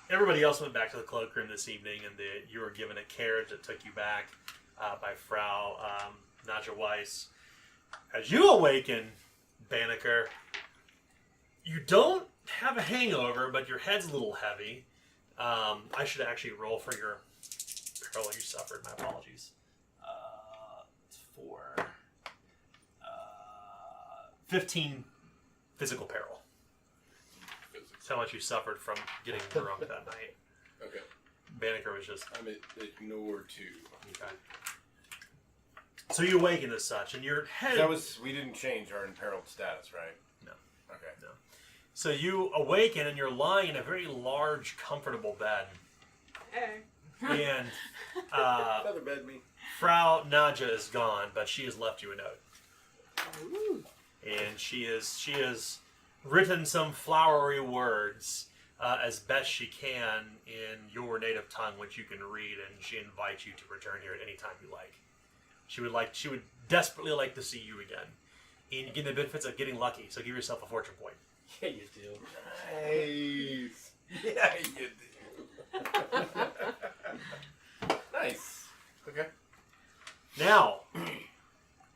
everybody else went back to the cloakroom this evening, and you were given a carriage that took you back by Frau Nadja Weiss. As you awaken, Banneker, you don't have a hangover, but your head's a little heavy. I should actually roll for your peril you suffered. My apologies. It's 4. 15 physical peril. That's how much you suffered from getting drunk that night. Okay. Banneker was just... I'm at ignore 2. Okay. So you awaken as such, and your head... We didn't change our imperiled status, right? No. Okay. No. So you awaken, and you're lying in a very large, comfortable bed. Hey. And Feather bed me. Frau Nadja is gone, but she has left you a note. Ooh. And she has written some flowery words as best she can in your native tongue, which you can read, and she invites you to return here at any time you like. She would desperately like to see you again. And you get the benefits of getting lucky, so give yourself a fortune point. Yeah, you do. Nice. Yeah, you do. Nice. Okay. Now,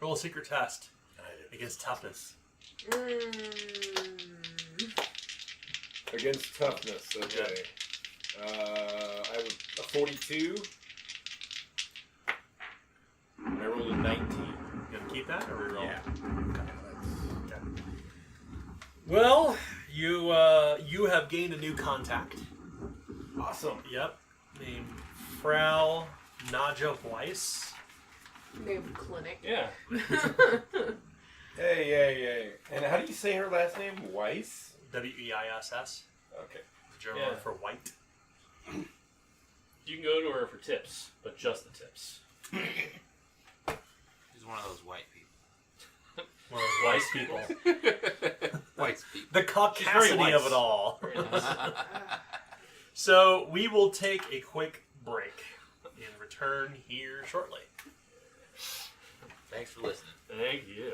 roll a secret test against toughness. Against toughness, okay. I have a 42. I rolled a 19. You gonna keep that or reroll? Yeah. Okay. Well, you have gained a new contact. Awesome. Yep, named Frau Nadja Weiss. Named Clinic. Yeah. Hey. And how do you say her last name? Weiss? Weiss. Okay. The German word for white. You can go to her for tips, but just the tips. He's one of those white people. One of those white people. White people. The caucasity of it all. So we will take a quick break and return here shortly. Thanks for listening. Thank you.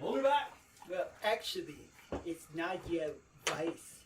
We'll be back. Well, actually, it's not yet Vice.